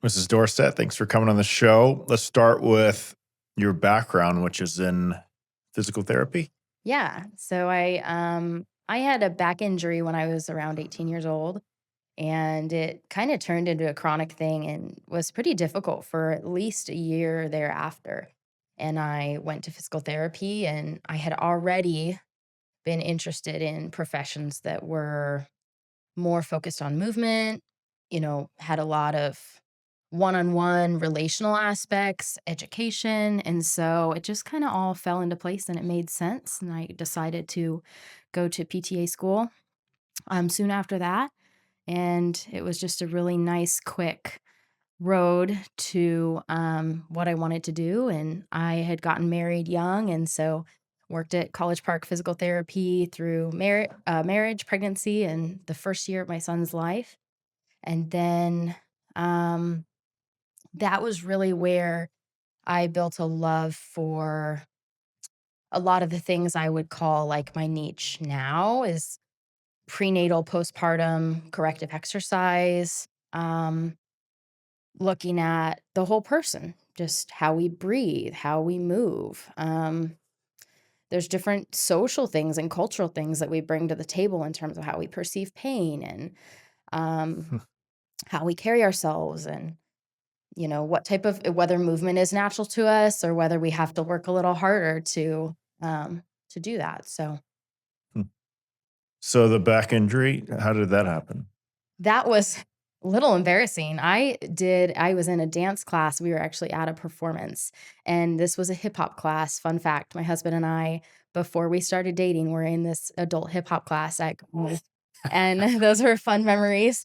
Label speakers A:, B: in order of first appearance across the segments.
A: Mrs. Dorsett, thanks for coming on the show. Let's start with your background, which is in physical therapy.
B: Yeah. So I had a back injury when I was around 18 years old, and it kind of turned into a chronic thing and was pretty difficult for at least a year thereafter. And I went to physical therapy, and I had already been interested in professions that were more focused on movement, had a lot of one-on-one relational aspects, education, and so it just kind of all fell into place and it made sense, and I decided to go to PTA school soon after that, and it was just a really nice quick road to what I wanted to do. And I had gotten married young, and so worked at College Park Physical Therapy through marriage, pregnancy, and the first year of my son's life. And then um, that was really where I built a love for a lot of the things I would call like my niche now is prenatal, postpartum, corrective exercise. Looking at the whole person, just how we breathe, how we move. There's different social things and cultural things that we bring to the table in terms of how we perceive pain and um,
A: Hmm.
B: how we carry ourselves, and what type of whether movement is natural to us or whether we have to work a little harder to do that. So
A: Hmm. So the back injury, how did that happen?
B: that was a little embarrassing. I was in a dance class. We were actually at a performance, and this was a hip hop class. Fun fact, my husband and I, before we started dating, were in this adult hip hop class at KOMA, and those were fun memories.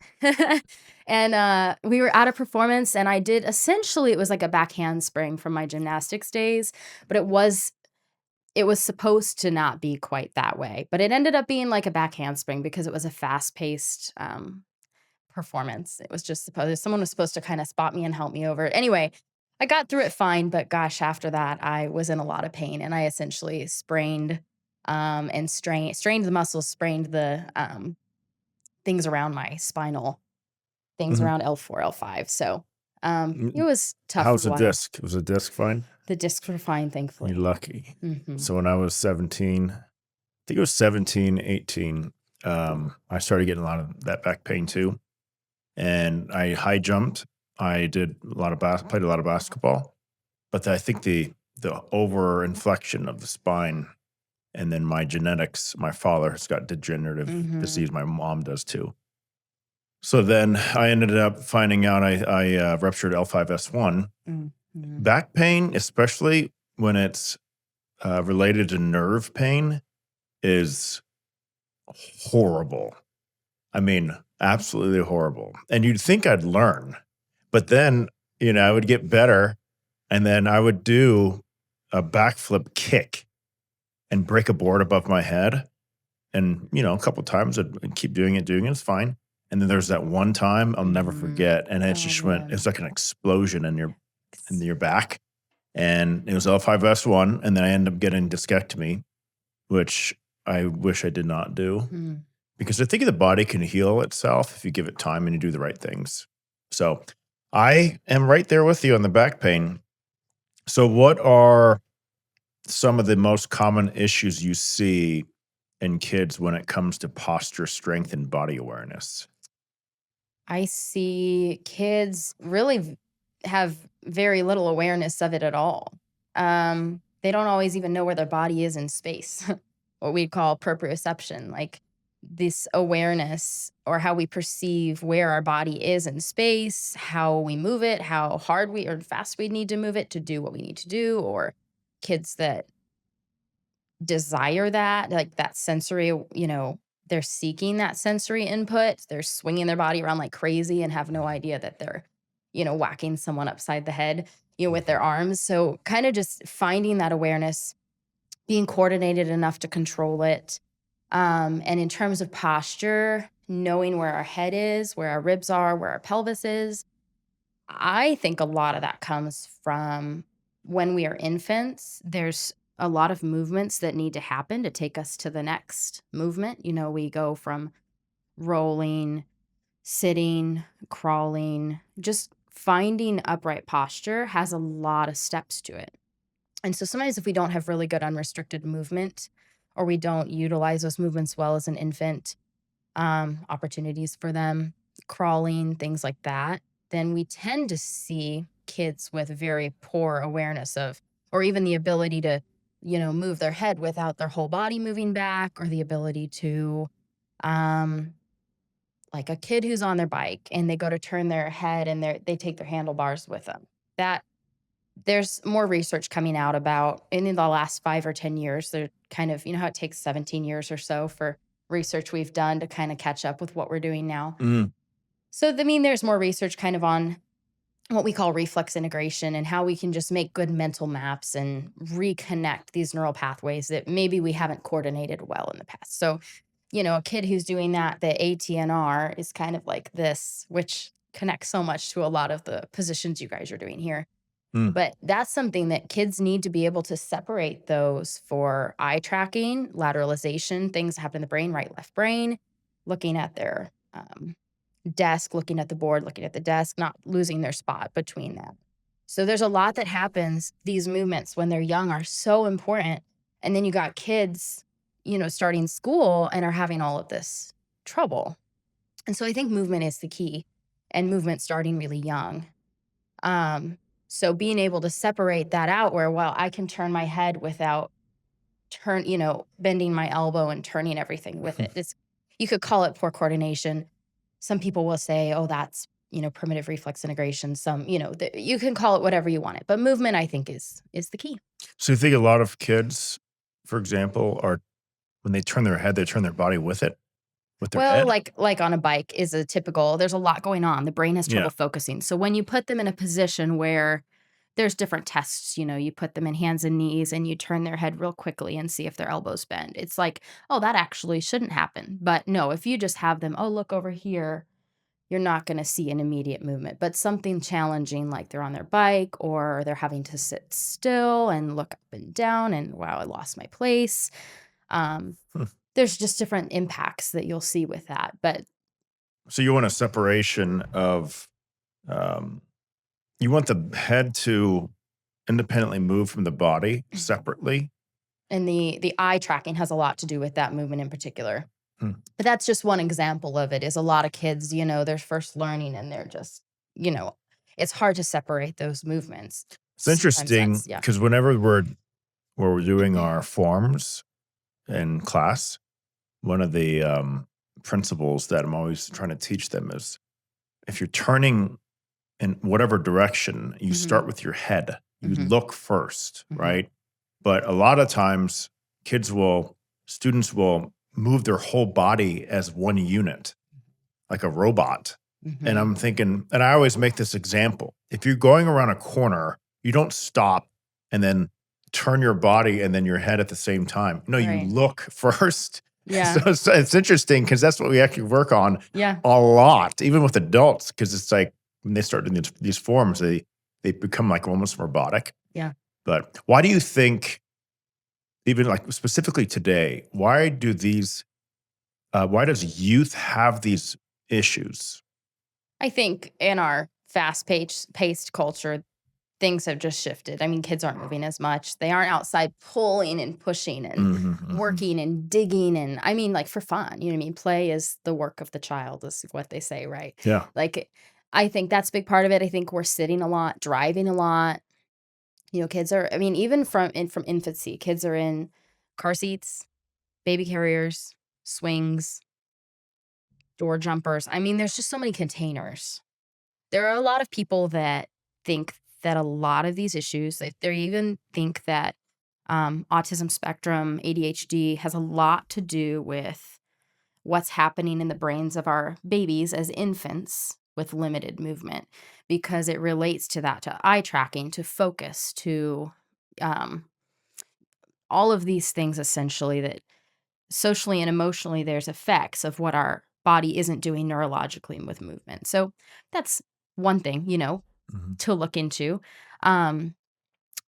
B: And we were at a performance, and I did essentially, it was like a back handspring from my gymnastics days, but it was supposed to not be quite that way, but it ended up being like a back handspring because it was a fast paced performance. It was just supposed someone was supposed to kinda spot me and help me over it. Anyway, I got through it fine, but gosh, after that, I was in a lot of pain, and I essentially sprained, and strained the muscles, sprained the, things around my spinal, things
A: Mhm.
B: around L4, L5. So, it
A: Mm,
B: was tough for
A: How's
B: a
A: the
B: while.
A: disc? Was the disc fine?
B: The discs were fine,
A: You're
B: thankfully.
A: lucky.
B: Mhm.
A: So when I was 17, I think it was 17, 18, I started getting a lot of that back pain too. And I high jumped. I did a lot of played a lot of basketball, but I think the over inflection of the spine. And then my genetics, my father has got degenerative
B: Mhm.
A: disease. My mom does too. So then I ended up finding out I ruptured L5S1.
B: Mhm.
A: Back pain, especially when it's related to nerve pain, is horrible. I mean, absolutely horrible. And you'd think I'd learn, but then, I would get better and then I would do a backflip kick and break a board above my head. And, a couple times I'd keep doing it, it's fine. And then there's that one time I'll never
B: Mhm.
A: forget, and it
B: Oh,
A: just went
B: man.
A: it's like an explosion in your back, and it was L5S1, and then I ended up getting discectomy, which I wish I did not do,
B: Mm.
A: because I think the body can heal itself if you give it time and you do the right things. So, I am right there with you on the back pain. So what are some of the most common issues you see in kids when it comes to posture, strength, and body awareness?
B: I see kids really have very little awareness of it at all. They don't always even know where their body is in space, what we call proprioception, like this awareness or how we perceive where our body is in space, how we move it, how hard we or fast we need to move it to do what we need to do, or kids that desire that, like that sensory, they're seeking that sensory input. They're swinging their body around like crazy and have no idea that they're, whacking someone upside the head, with their
A: Mhm.
B: arms. So kind of just finding that awareness, being coordinated enough to control it. And in terms of posture, knowing where our head is, where our ribs are, where our pelvis is, I think a lot of that comes from when we are infants. There's a lot of movements that need to happen to take us to the next movement. We go from rolling, sitting, crawling, just finding upright posture has a lot of steps to it. And so sometimes if we don't have really good unrestricted movement or we don't utilize those movements well as an infant, opportunities for them, crawling, things like that, then we tend to see kids with very poor awareness of, or even the ability to, move their head without their whole body moving back, or the ability to, um, like a kid who's on their bike and they go to turn their head and they take their handlebars with them. That there's more research coming out about, and in the last 5 or 10 years, they're kind of, how it takes 17 years or so for research we've done to kind of catch up with what we're doing now.
A: Mm.
B: So, I mean, there's more research kind of on what we call reflex integration and how we can just make good mental maps and reconnect these neural pathways that maybe we haven't coordinated well in the past. So, a kid who's doing that, the ATNR is kind of like this, which connects so much to a lot of the positions you guys are doing here.
A: Mm.
B: But that's something that kids need to be able to separate those for eye tracking, lateralization, things that happen in the brain, right, left brain, looking at their desk, looking at the board, looking at the desk, not losing their spot between that. So there's a lot that happens. These movements when they're young are so important. And then you got kids, starting school and are having all of this trouble. And so I think movement is the key, and movement starting really young. So being able to separate that out where, well, I can turn my head without bending my elbow and turning everything with it. You could call it poor coordination. Some people will say, oh, that's, primitive reflex integration. Some, you can call it whatever you want it, but movement, I think, is the key.
A: So you think a lot of kids, for example, are when they turn their head, they turn their body with it, with their
B: Well,
A: head?
B: like on a bike is a typical, there's a lot going on. The brain has trouble
A: Yeah.
B: focusing. So when you put them in a position where there's different tests, you put them in hands and knees and you turn their head real quickly and see if their elbows bend. It's like, oh, that actually shouldn't happen. But no, if you just have them, oh, look over here, you're not going to see an immediate movement. But something challenging, like they're on their bike or they're having to sit still and look up and down and, wow, I lost my place. Um,
A: Hmm.
B: there's just different impacts that you'll see with that. But
A: So you want a separation of, um, you want the head to independently move from the body separately?
B: and the eye tracking has a lot to do with that movement in particular.
A: Hmm.
B: But that's just one example of it. Is a lot of kids, they're first learning and they're just, it's hard to separate those movements.
A: It's
B: Sometimes
A: interesting
B: that's, yeah.
A: because whenever we're doing our forms in class, one of the principles that I'm always trying to teach them is if you're turning in whatever direction, you
B: Mhm.
A: start with your head. You
B: Mhm.
A: look first,
B: Mhm.
A: right? But a lot of times, students will move their whole body as one unit, like a robot. And
B: Mhm.
A: I'm thinking, and I always make this example. If you're going around a corner, you don't stop and then turn your body and then your head at the same time. No, you
B: Right.
A: look first.
B: Yeah.
A: So it's interesting because that's what we actually work on
B: Yeah.
A: a lot, even with adults, because it's like when they start doing these forms, they become like almost robotic.
B: Yeah.
A: But why do you think, even like specifically today, why does youth have these issues?
B: I think in our fast paced culture, things have just shifted. I mean, kids aren't moving as much. They aren't outside pulling and pushing and
A: Mhm, mhm.
B: working and digging. And I mean, like for fun, you know what I mean? Play is the work of the child, is what they say, right?
A: Yeah.
B: Like, I think that's a big part of it. I think we're sitting a lot, driving a lot. Kids are, I mean, even from infancy, kids are in car seats, baby carriers, swings, door jumpers. I mean, there's just so many containers. There are a lot of people that think that a lot of these issues, they even think that autism spectrum, ADHD, has a lot to do with what's happening in the brains of our babies as infants with limited movement, because it relates to that, to eye tracking, to focus, to um, all of these things essentially, that socially and emotionally there's effects of what our body isn't doing neurologically with movement. So that's one thing,
A: Mhm.
B: to look into. Um,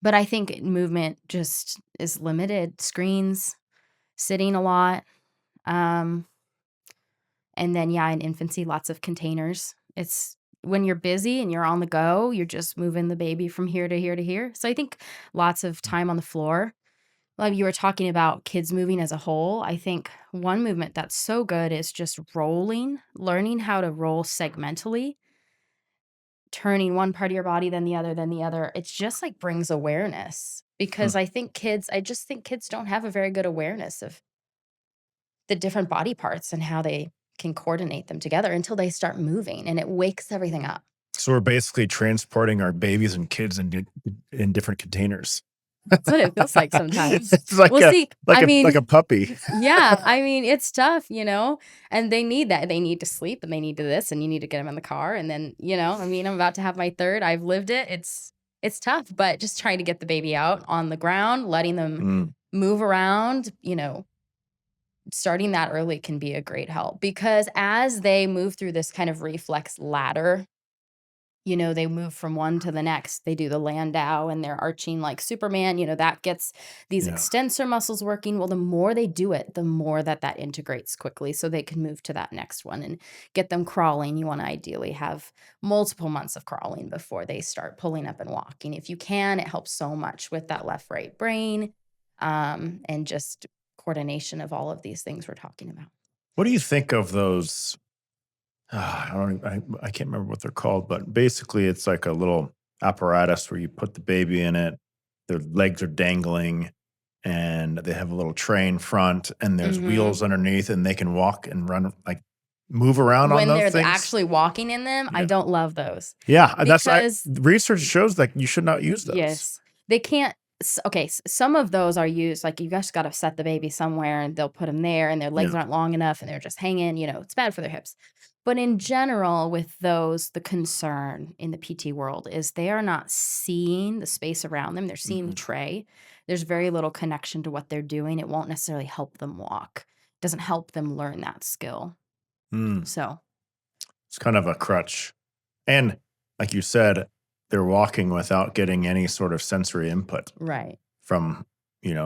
B: but I think movement just is limited. Screens, sitting a lot. Um, and then, yeah, in infancy, lots of containers. It's when you're busy and you're on the go, you're just moving the baby from here to here to here. So I think lots of time on the floor. Like you were talking about kids moving as a whole. I think one movement that's so good is just rolling, learning how to roll segmentally, turning one part of your body, then the other, then the other. It's just like brings awareness
A: Hmm.
B: because I just think kids don't have a very good awareness of the different body parts and how they can coordinate them together until they start moving and it wakes everything up.
A: So we're basically transporting our babies and kids in different containers.
B: That's what it feels like sometimes.
A: It's like
B: Well,
A: a
B: see,
A: like
B: I
A: a like a
B: mean,
A: puppy.
B: yeah, I mean, it's tough, and they need that. They need to sleep and they need to this and you need to get them in the car. And then, I mean, I'm about to have my third. I've lived it. It's tough, but just trying to get the baby out on the ground, letting them
A: Mm,
B: move around, starting that early can be a great help because as they move through this kind of reflex ladder, they move from one to the next. They do the landau and they're arching like Superman, that gets these
A: yeah.
B: extensor muscles working. Well, the more they do it, the more that integrates quickly so they can move to that next one and get them crawling. You want to ideally have multiple months of crawling before they start pulling up and walking. If you can, it helps so much with that left right brain and just coordination of all of these things we're talking about.
A: What do you think of those? I can't remember what they're called, but basically it's like a little apparatus where you put the baby in it. Their legs are dangling, and they have a little tray in front, and there's
B: Hmm.
A: wheels underneath, and they can walk and run, like move around on
B: When
A: those
B: they're
A: things.
B: actually walking in them, I
A: Yeah,
B: don't love those
A: yeah. That's I
B: because
A: research shows that you should not use those.
B: yes, they can't. Okay, some of those are used like you just got to set the baby somewhere and they'll put them there and their legs
A: Yeah.
B: aren't long enough and they're just hanging, it's bad for their hips. But in general, with those, the concern in the PT world is they are not seeing the space around them. They're seeing the
A: Mhm.
B: tray. There's very little connection to what they're doing. It won't necessarily help them walk. It doesn't help them learn that skill.
A: Mm.
B: So,
A: It's kind of a crutch. And like you said, they're walking without getting any sort of sensory input
B: right.
A: from,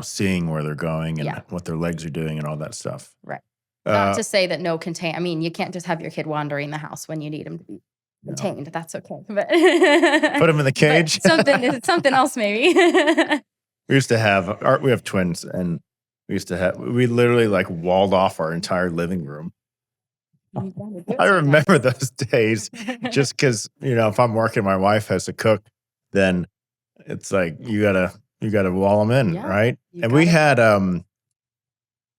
A: seeing where they're going
B: Yeah.
A: and what their legs are doing and all that stuff.
B: Right. Not
A: Uh,
B: to say that no contain I mean, you can't just have your kid wandering the house when you need him to be
A: you know,
B: contained, that's okay, but
A: put them in the
B: but
A: cage.
B: something else maybe.
A: We used to have we have twins, and we literally like walled off our entire living room.
B: You gotta do
A: I
B: it
A: remember
B: sometimes.
A: those days just because, if I'm working, my wife has to cook, then it's like you gotta wall them in,
B: Yeah,
A: right?
B: you
A: And we
B: gotta do
A: had
B: it.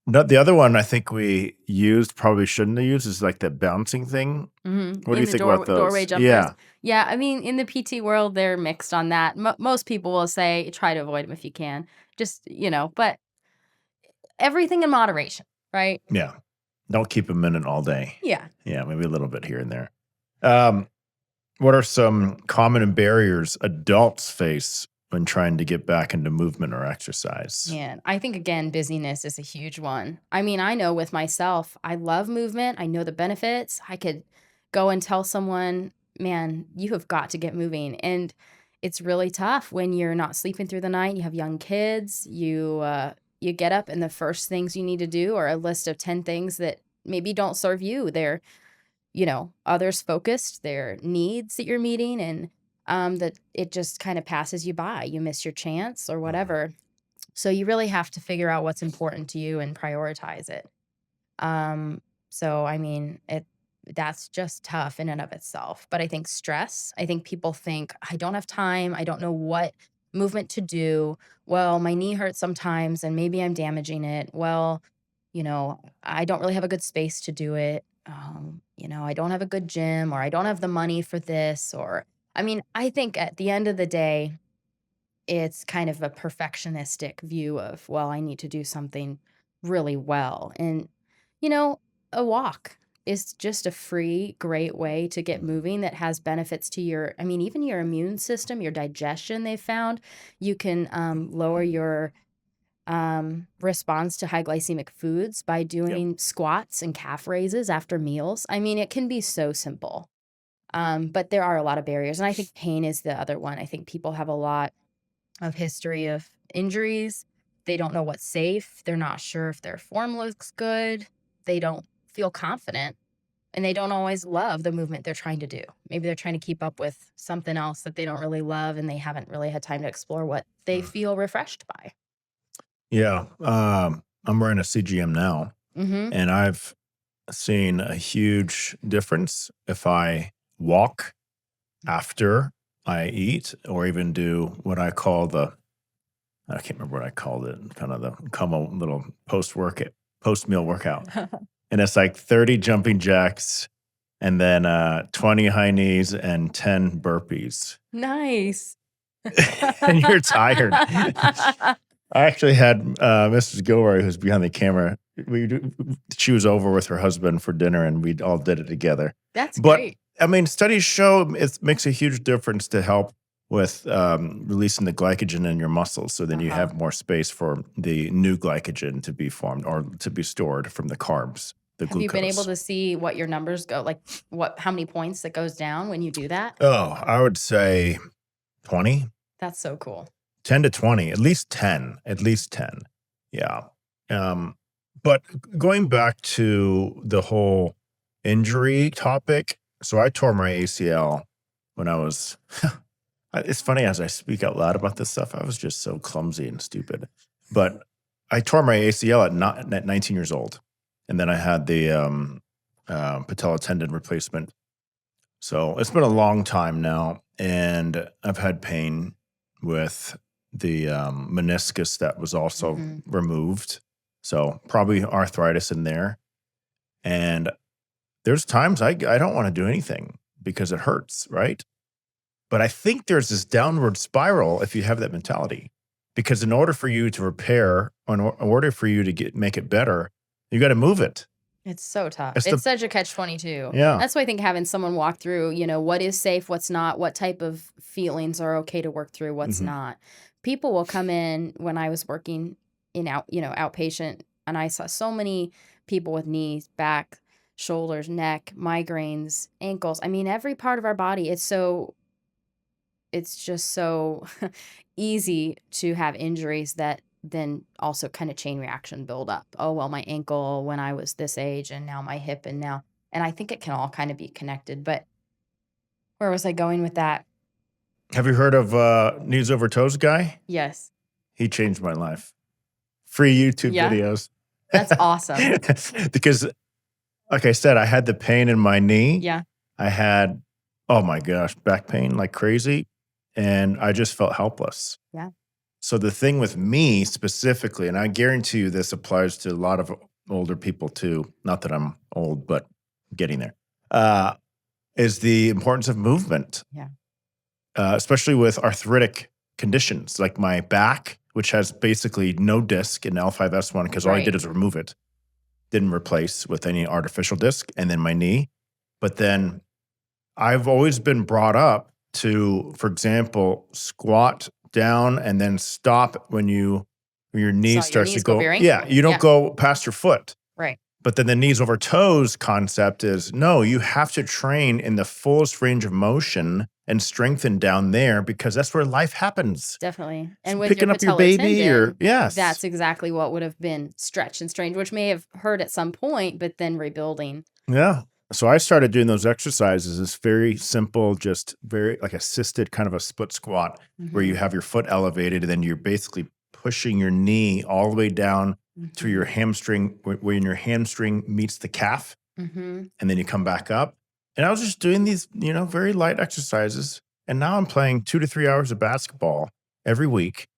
A: no, the other one I think we used, probably shouldn't have used, is like the bouncing thing.
B: Mhm,
A: What do
B: in
A: you
B: the
A: think about
B: doorway
A: those?
B: jumpers.
A: Yeah.
B: Yeah, I mean, in the PT world, they're mixed on that. Most people will say try to avoid them if you can, just, but everything in moderation, right?
A: Yeah. Don't keep them in it all day.
B: Yeah.
A: Yeah, maybe a little bit here and there. Um, what are some common barriers adults face when trying to get back into movement or exercise?
B: Man, I think again, busyness is a huge one. I mean, I know with myself, I love movement. I know the benefits. I could go and tell someone, man, you have got to get moving. And it's really tough when you're not sleeping through the night. You have young kids. You get up and the first things you need to do are a list of 10 things that maybe don't serve you. They're, others focused, their needs that you're meeting, and that it just kind of passes you by. You miss your chance or
A: Mhm.
B: whatever, so you really have to figure out what's important to you and prioritize it. Um, so I mean, that's just tough in and of itself. But I think stress, I think people think, I don't have time, I don't know what movement to do. Well, my knee hurts sometimes and maybe I'm damaging it. Well, I don't really have a good space to do it. I don't have a good gym or I don't have the money for this or I mean, I think at the end of the day, it's kind of a perfectionistic view of, well, I need to do something really well. And, you know, a walk is just a free, great way to get moving that has benefits to I mean, even your immune system, your digestion, they've found. You can lower your response to high glycemic foods by
A: Yep.
B: doing squats and calf raises after meals. I mean, it can be so simple. But there are a lot of barriers. And I think pain is the other one. I think people have a lot of history of injuries. They don't know what's safe. They're not sure if their form looks good. They don't feel confident and they don't always love the movement they're trying to do. Maybe they're trying to keep up with something else that they don't really love, and they haven't really had time to explore what they
A: Mm.
B: feel refreshed by.
A: Yeah. I'm wearing a CGM now,
B: Mhm.
A: and I've seen a huge difference if I walk after I eat, or even do what I call I can't remember what I called it, kind of the KOMA little post meal workout. And it's like 30 jumping jacks and then 20 high knees and 10 burpees.
B: Nice.
A: And you're tired. I actually had Mrs. Gilroy, who's behind the camera. She was over with her husband for dinner, and we all did it together.
B: That's
A: But
B: great.
A: I mean, studies show it makes a huge difference to help with releasing the glycogen in your muscles, so then you
B: Uh-huh.
A: have more space for the new glycogen to be formed or to be stored from the carbs, the
B: Have you been able
A: glucose.
B: to see what your numbers go like how many points that goes down when you do that?
A: Oh, I would say 20.
B: That's so cool.
A: 10 to 20, at least 10, at least 10. Yeah. But going back to the whole injury topic, so I tore my ACL when I was, it's funny as I speak out loud about this stuff, I was just so clumsy and stupid. But I tore my ACL at 19 years old. And then I had the patella tendon replacement. So it's been a long time now. And I've had pain with the meniscus that was also
B: Mhm.
A: removed. So probably arthritis in there. And there's times I don't want to do anything because it hurts, right? But I think there's this downward spiral if you have that mentality. Because in order for you to repair, or in order for you to make it better, you got to move it.
B: It's so tough.
A: It's
B: It's such a catch-22.
A: Yeah.
B: That's why I think having someone walk through, what is safe, what's not, what type of feelings are okay to work through, what's
A: Mhm.
B: not. People will come in when I was working in outpatient, and I saw so many people with knees, back, shoulders, neck, migraines, ankles. I mean, every part of our body, it's just so easy to have injuries that then also kind of chain reaction build up. Oh, well, my ankle when I was this age, and now my hip, and I think it can all kind of be connected. But where was I going with that?
A: Have you heard of Knees Over Toes guy?
B: Yes.
A: He changed my life. Free YouTube
B: Yeah.
A: videos.
B: That's awesome.
A: Because, like I said, I had the pain in my knee.
B: Yeah.
A: I had, oh my gosh, back pain like crazy. And I just felt helpless.
B: Yeah.
A: So the thing with me specifically, and I guarantee you this applies to a lot of older people too, not that I'm old, but getting there, is the importance of movement.
B: Yeah.
A: Especially with arthritic conditions like my back, which has basically no disc in L5S1 because all I did
B: Right.
A: is remove it. Didn't replace with any artificial disc. And then my knee. But then I've always been brought up to, for example, squat down and then stop when your knee
B: Your
A: starts
B: knees
A: to
B: go
A: go.
B: over your
A: Yeah,
B: ankle.
A: you don't
B: Yeah.
A: go past your foot.
B: Right.
A: But then the knees over toes concept is no, you have to train in the fullest range of motion and strengthen down there because that's where life happens.
B: Definitely.
A: So
B: And with
A: picking
B: your
A: up your
B: patella
A: baby
B: tendon,
A: yes.
B: that's exactly what would have been stretched and strained, which may have hurt at some point, but then rebuilding.
A: Yeah. So I started doing those exercises. It's very simple, just very like assisted kind of a split squat where you
B: Mhm.
A: have your foot elevated and then you're basically pushing your knee all the way down to your hamstring, when your hamstring meets the calf,
B: Mhm.
A: and then you come back up. And I was just doing these, very light exercises. And now I'm playing 2 to 3 hours of basketball every week,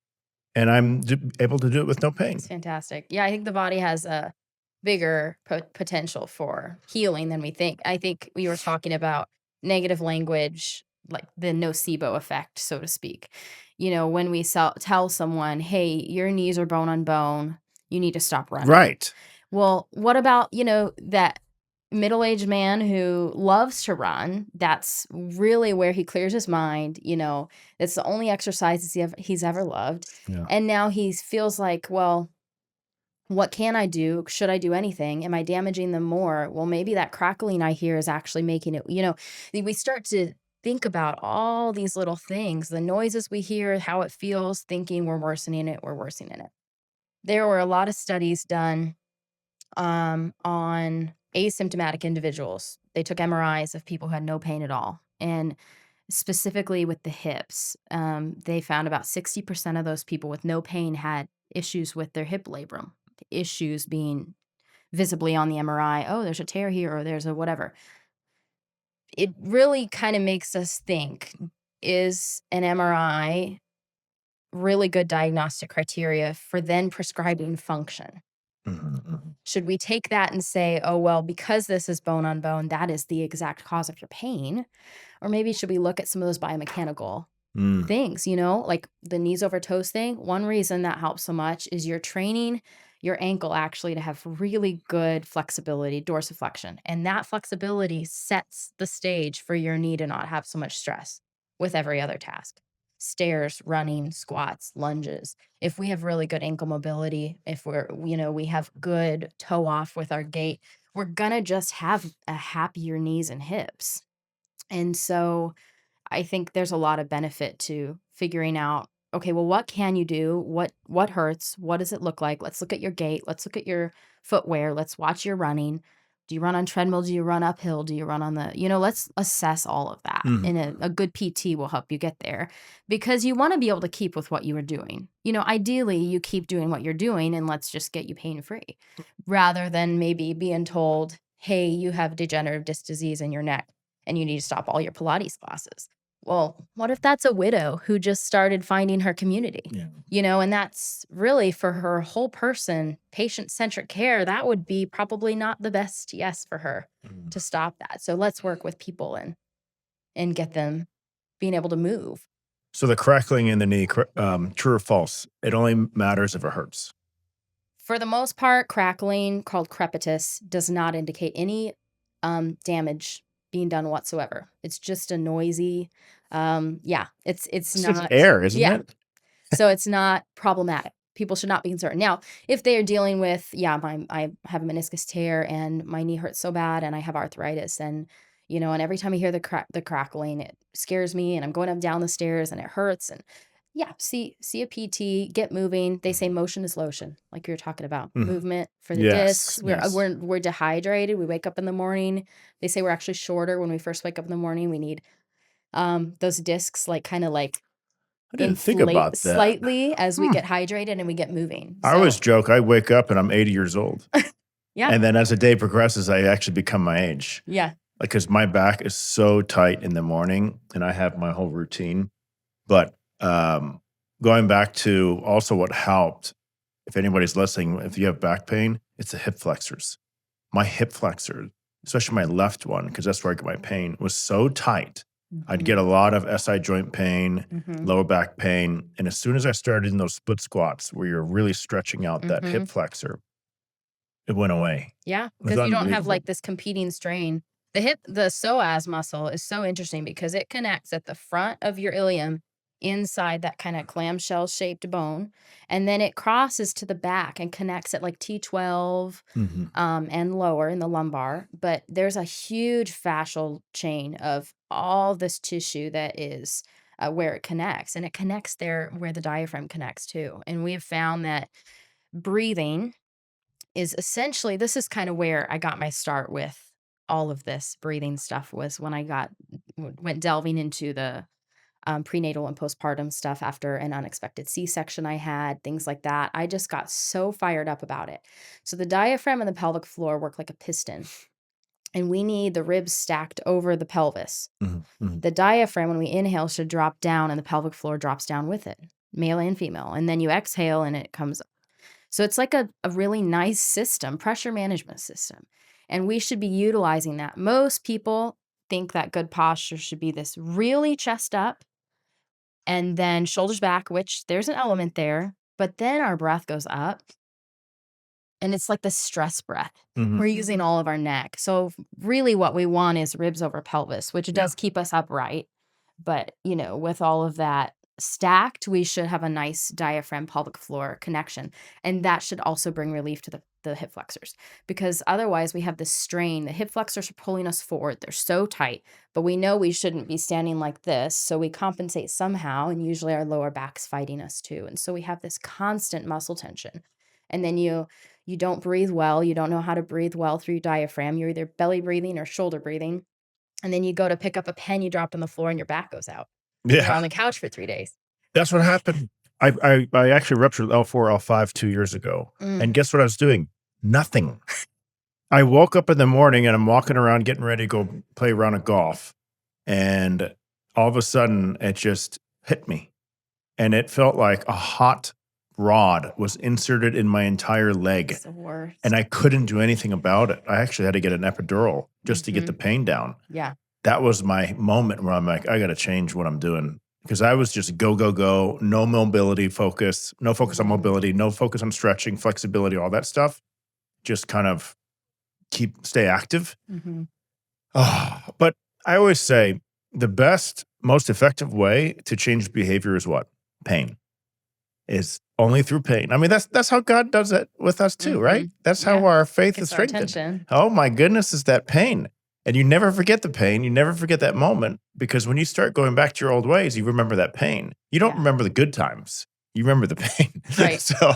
A: and I'm able to do it with no pain.
B: It's fantastic. Yeah, I think the body has a bigger potential for healing than we think. I think we were talking about negative language, like the nocebo effect, so to speak. When we tell someone, hey, your knees are bone on bone, you need to stop running.
A: Right.
B: Well, what about, that middle-aged man who loves to run? That's really where he clears his mind. It's the only exercises he's ever loved.
A: Yeah.
B: And now he feels like, well, what can I do? Should I do anything? Am I damaging them more? Well, maybe that crackling I hear is actually making it, we start to think about all these little things, the noises we hear, how it feels, thinking we're worsening it. There were a lot of studies done on asymptomatic individuals. They took MRIs of people who had no pain at all. And specifically with the hips, they found about 60% of those people with no pain had issues with their hip labrum. Issues being visibly on the MRI. Oh, there's a tear here, or there's a whatever. It really kind of makes us think, is an MRI really good diagnostic criteria for then prescribing function?
A: Mhm.
B: Should we take that and say, oh, well, because this is bone on bone, that is the exact cause of your pain? Or maybe should we look at some of those biomechanical
A: Mm.
B: things, like the knees over toes thing? One reason that helps so much is you're training your ankle actually to have really good flexibility, dorsiflexion. And that flexibility sets the stage for your knee to not have so much stress with every other task. Stairs, running, squats, lunges. If we have really good ankle mobility, if we have good toe off with our gait, we're gonna just have a happier knees and hips. And so I think there's a lot of benefit to figuring out, okay, well, what can you do? What hurts? What does it look like? Let's look at your gait. Let's look at your footwear. Let's watch your running. Do you run on treadmill? Do you run uphill? Do you run on let's assess all of that.
A: Mhm.
B: And a good PT will help you get there because you want to be able to keep with what you were doing. Ideally, you keep doing what you're doing and let's just get you pain free rather than maybe being told, hey, you have degenerative disc disease in your neck and you need to stop all your Pilates classes. Well, what if that's a widow who just started finding her community?
A: Yeah.
B: And that's really for her whole person, patient-centric care, that would be probably not the best yes for her
A: Mm.
B: to stop that. So let's work with people and get them being able to move.
A: So the crackling in the knee, true or false? It only matters if it hurts.
B: For the most part, crackling, called crepitus, does not indicate any damage being done whatsoever. It's just a noisy, it's
A: It's just
B: not,
A: air, isn't
B: yeah.
A: it?
B: So it's not problematic. People should not be concerned. Now, if they are dealing with, I have a meniscus tear and my knee hurts so bad and I have arthritis and every time I hear the crackling, it scares me and I'm going up and down the stairs and it hurts and yeah, see a PT, get moving. They say motion is lotion, like you were talking about.
A: Mhm.
B: Movement for the
A: Yes,
B: discs. We're uh,
A: yes.
B: we're we're dehydrated. We wake up in the morning. They say we're actually shorter when we first wake up in the morning. We need those discs like kind of like
A: I didn't think
B: inflate
A: about that.
B: slightly as we
A: Hmm.
B: get hydrated and we get moving.
A: I always
B: So,
A: joke, I wake up and I'm 80 years old.
B: yeah,
A: And then as the day progresses, I actually become my age.
B: yeah.
A: Like, 'cause my back is so tight in the morning and I have my whole routine. But, going back to also what helped, if anybody's listening, if you have back pain, it's the hip flexors. My hip flexor, especially my left one, because that's where I get my pain, was so tight. I'd get a lot of SI joint pain,
B: Mhm.
A: lower back pain. And as soon as I started in those split squats where you're really stretching out that hip
B: Mhm.
A: flexor, it went away.
B: Yeah,
A: It was
B: because you don't have
A: unbelievable.
B: like this competing strain. The psoas muscle is so interesting because it connects at the front of your ilium inside that kind of clamshell shaped bone. And then it crosses to the back and connects at like T12
A: Mhm.
B: and lower in the lumbar. But there's a huge fascial chain of all this tissue that is where it connects. And it connects there where the diaphragm connects too. And we have found that breathing is essentially this is kind of where I got my start with all of this breathing stuff was when I went delving into the prenatal and postpartum stuff after an unexpected C-section I had, things like that. I just got so fired up about it. So the diaphragm and the pelvic floor work like a piston, and we need the ribs stacked over the pelvis.
A: Mhm. Mhm.
B: The diaphragm, when we inhale, should drop down, and the pelvic floor drops down with it, male and female. And then you exhale, and it comes up. So it's like a really nice system, pressure management system. And we should be utilizing that. Most people think that good posture should be this really chest up and then shoulders back, which there's an element there, but then our breath goes up and it's like the stress breath.
A: Mhm.
B: We're using all of our neck. So really what we want is ribs over pelvis, which
A: Yeah.
B: does keep us upright. But, with all of that stacked, we should have a nice diaphragm pelvic floor connection. And that should also bring relief to the hip flexors because otherwise we have this strain. The hip flexors are pulling us forward. They're so tight, but we know we shouldn't be standing like this. So we compensate somehow. And usually our lower back's fighting us too. And so we have this constant muscle tension. And then you you don't breathe well, you don't know how to breathe well through your diaphragm, you're either belly breathing or shoulder breathing, and then you go to pick up a pen you dropped on the floor and your back goes out, and you're
A: Yeah.
B: on the couch for 3 days.
A: That's what happened. I actually ruptured L4, L5 2 years ago. And
B: Mm.
A: guess what I was doing? Nothing. I woke up in the morning and I'm walking around getting ready to go play a round of golf. And all of a sudden it just hit me. And it felt like a hot rod was inserted in my entire leg.
B: It's the worst.
A: And I couldn't do anything about it. I actually had to get an epidural just to get the pain down.
B: Yeah.
A: That was my moment where I'm like, I got to change what I'm doing. Because I was just go, go, go, no mobility focus, no focus on mobility, no focus on stretching, flexibility, all that stuff. Just kind of stay active.
B: Mhm.
A: But I always say the best, most effective way to change behavior is what? Pain. Is only through pain. I mean, that's how God does it with us too, right? That's how our faith is
B: Gets our
A: strengthened.
B: attention.
A: Oh my goodness, is that pain. And you never forget the pain. You never forget that moment, because when you start going back to your old ways, you remember that pain. You don't remember the good times. You remember the pain.
B: Right.
A: So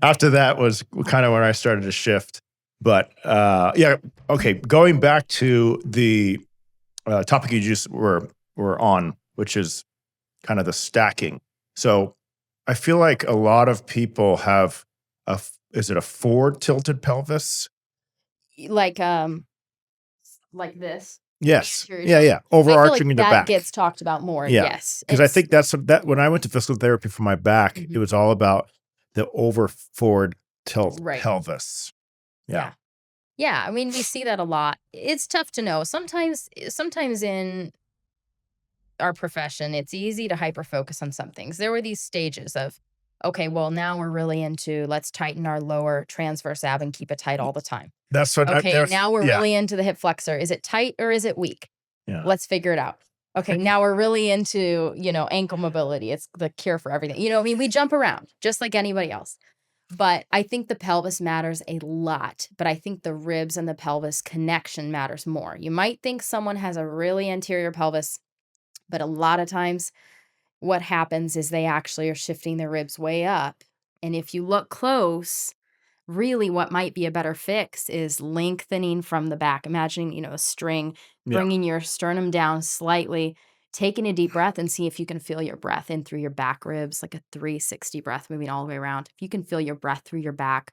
A: after that was kind of when I started to shift. But yeah, okay, going back to the topic you just were on, which is kind of the stacking. So I feel like a lot of people have is it a forward tilted pelvis?
B: Like this.
A: Yes.
B: Anterior
A: Yeah,
B: tilt.
A: yeah.
B: I feel
A: Overarching
B: like
A: in the
B: that
A: back.
B: gets talked about more.
A: Yeah.
B: Yes.
A: Because I think that when I went to physical therapy for my back, it was all about the over forward tilt pelvis. Yeah.
B: Yeah. I mean, we see that a lot. It's tough to know. Sometimes in our profession, it's easy to hyper focus on some things. There were these stages of, okay, well, now we're really into let's tighten our lower transverse ab and keep it tight all the time.
A: That's what
B: Now we're really into the hip flexor. Is it tight or is it weak?
A: Yeah.
B: Let's figure it out. Okay, now we're really into, ankle mobility. It's the cure for everything. I mean, we jump around just like anybody else. But I think the pelvis matters a lot. But I think the ribs and the pelvis connection matters more. You might think someone has a really anterior pelvis, but a lot of times what happens is they actually are shifting their ribs way up. And if you look close, really what might be a better fix is lengthening from the back. Imagining, a string, bringing your sternum down slightly, taking a deep breath and see if you can feel your breath in through your back ribs, like a 360 breath moving all the way around. If you can feel your breath through your back,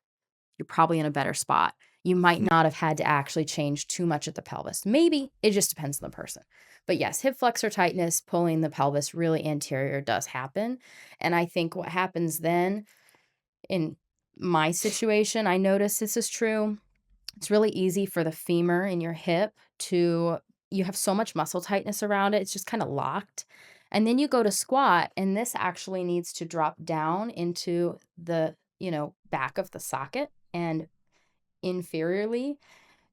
B: you're probably in a better spot. You might not have had to actually change too much at the pelvis. Maybe it just depends on the person. But yes, hip flexor tightness, pulling the pelvis really anterior does happen. And I think what happens then in my situation, I notice this is true. It's really easy for the femur in your hip you have so much muscle tightness around it. It's just kind of locked. And then you go to squat, and this actually needs to drop down into the, back of the socket and inferiorly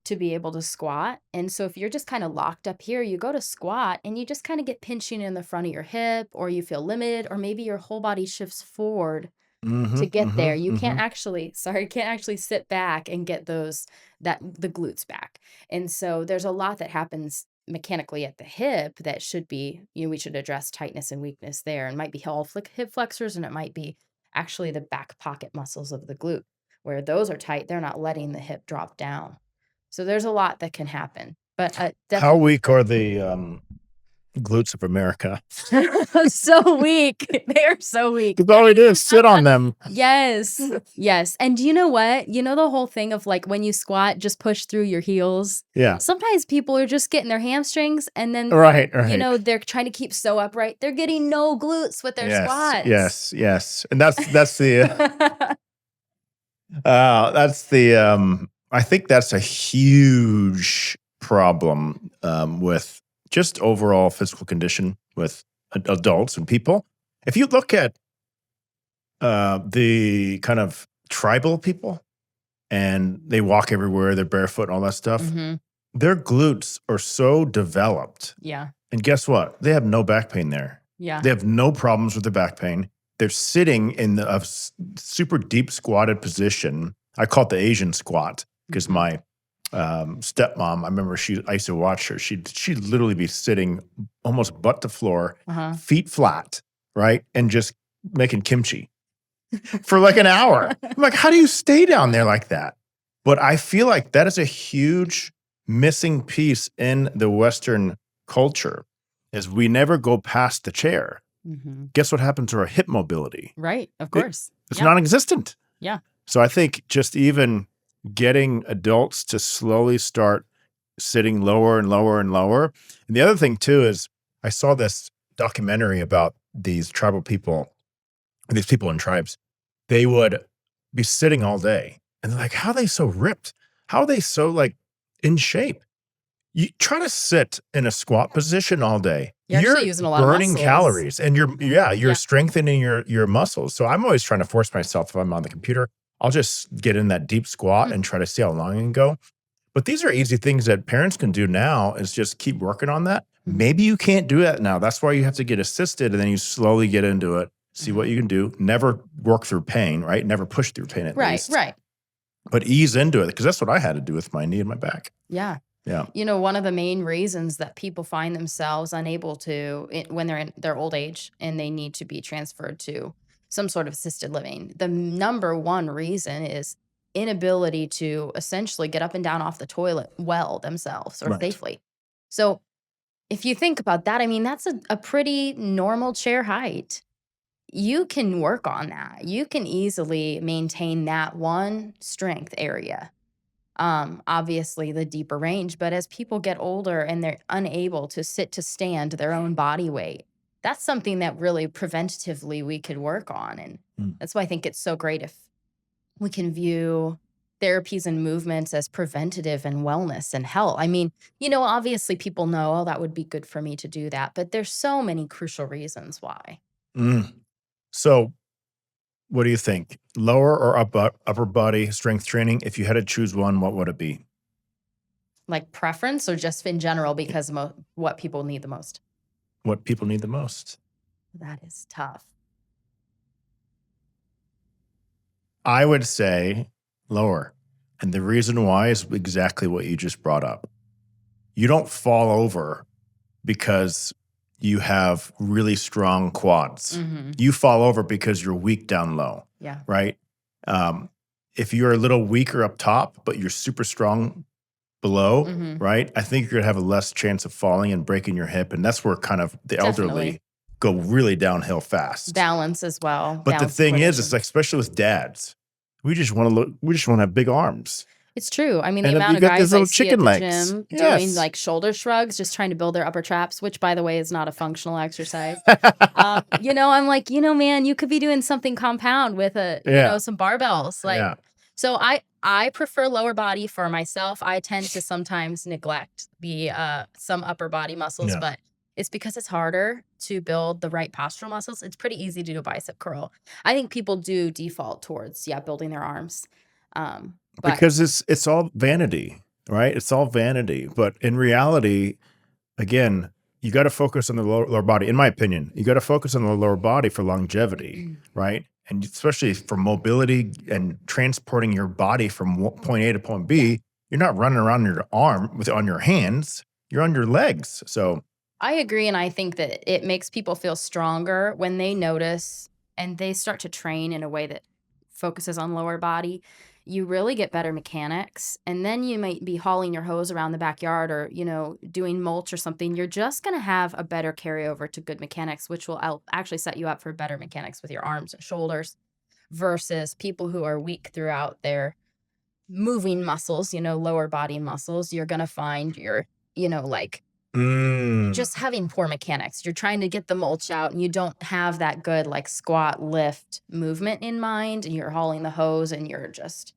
B: to be able to squat. And so if you're just kind of locked up here, you go to squat and you just kind of get pinching in the front of your hip, or you feel limited, or maybe your whole body shifts forward to get there. You can't actually sit back and get the glutes back. And so there's a lot that happens mechanically at the hip that should be, we should address tightness and weakness there. And it might be all hip flexors, and it might be actually the back pocket muscles of the glute. Where those are tight, they're not letting the hip drop down. So there's a lot that can happen. But
A: how weak are the glutes of America?
B: So weak. They are so weak.
A: Because all we do is sit on them.
B: Yes. Yes. And do you know what? The whole thing of like when you squat, just push through your heels.
A: Yeah.
B: Sometimes people are just getting their hamstrings, and then
A: right.
B: They're trying to keep so upright. They're getting no glutes with their squats.
A: Yes. And that's the I think that's a huge problem with just overall physical condition with adults and people. If you look at the kind of tribal people, and they walk everywhere, they're barefoot and all that stuff, their glutes are so developed.
B: Yeah.
A: And guess what? They have no back pain there.
B: Yeah.
A: They have no problems with their back pain. They're sitting in a super deep squatted position. I call it the Asian squat because my stepmom, I remember I used to watch her. She'd literally be sitting almost butt to floor, feet flat, right? And just making kimchi. for like an hour. I'm like, how do you stay down there like that? But I feel like that is a huge missing piece in the Western culture is we never go past the chair.
B: Mhm.
A: Guess what happened to our hip mobility?
B: Right, of
A: It-
B: course.
A: It's
B: Yeah,
A: non-existent.
B: yeah.
A: So I think just even getting adults to slowly start sitting lower and lower and lower. And the other thing too is I saw this documentary about these tribal people, these people in tribes. They would be sitting all day and they're like, how are they so ripped? How are they so like in shape? You try to sit in a squat position all day.
B: You're actually
A: You're
B: using a lot of
A: burning
B: muscles.
A: calories and you're
B: Yeah.
A: strengthening your muscles. So I'm always trying to force myself if I'm on the computer, I'll just get in that deep squat and try to see how long I can go. But these are easy things that parents can do now is just keep working on that.
B: Mhm.
A: Maybe you can't do that now. That's why you have to get assisted and then you slowly get into it, see what you can do. Never work through pain, right? Never push through pain at
B: Right,
A: least.
B: right.
A: But ease into it because that's what I had to do with my knee and my back.
B: Yeah.
A: Yeah.
B: You know, one of the main reasons that people find themselves unable to, when they're in their old age and they need to be transferred to some sort of assisted living, the number one reason is inability to essentially get up and down off the toilet well themselves or
A: Right.
B: safely. So if you think about that, I mean, that's a pretty normal chair height. You can work on that. You can easily maintain that one strength area. Obviously the deeper range, but as people get older and they're unable to sit to stand their own body weight, that's something that really preventatively we could work on. And that's why I think it's so great if we can view therapies and movements as preventative and wellness and health. I mean, you know, obviously people know, oh, that would be good for me to do that, but there's so many crucial reasons why.
A: Mm. So what do you think? Lower or upper body strength training? If you had to choose one, what would it be?
B: Like preference or just in general because what people need the most?
A: What people need the most?
B: That is tough.
A: I would say lower. And the reason why is exactly what you just brought up. You don't fall over because you have really strong quads.
B: Mhm.
A: You fall over because you're weak down low,
B: Yeah.
A: right? If you're a little weaker up top, but you're super strong below,
B: Mhm.
A: right? I think you're gonna have a less chance of falling and breaking your hip. And that's where kind of the elderly
B: Definitely.
A: go really downhill fast.
B: Balance as well.
A: But the
B: balance
A: thing is,
B: coordination.
A: it's like, especially with dads, we just want to have big arms.
B: It's true. I mean, the
A: And
B: amount
A: you
B: of
A: got these
B: guys I
A: little
B: see at
A: chicken
B: the
A: legs.
B: gym doing
A: Yes.
B: like shoulder shrugs, just trying to build their upper traps, which by the way is not a functional exercise. You know, I'm like, you know, man, you could be doing something compound with
A: Yeah.
B: some barbells. Like,
A: Yeah.
B: so I prefer lower body for myself. I tend to sometimes neglect the some upper body muscles,
A: Yeah.
B: but it's because it's harder to build the right postural muscles. It's pretty easy to do a bicep curl. I think people do default towards building their arms. But
A: Because it's all vanity, right? It's all vanity. But in reality, again, you got to focus on the lower body. In my opinion, you got to focus on the lower body for longevity, right? And especially for mobility and transporting your body from point A to point B, you're not running around your arm on your hands. You're on your legs. So
B: I agree, and I think that it makes people feel stronger when they notice and they start to train in a way that focuses on lower body. You really get better mechanics, and then you might be hauling your hose around the backyard or, doing mulch or something. You're just going to have a better carryover to good mechanics, which will actually set you up for better mechanics with your arms and shoulders versus people who are weak throughout their moving muscles, lower body muscles. You're going to find like just having poor mechanics. You're trying to get the mulch out and you don't have that good like squat lift movement in mind. And you're hauling the hose and you're just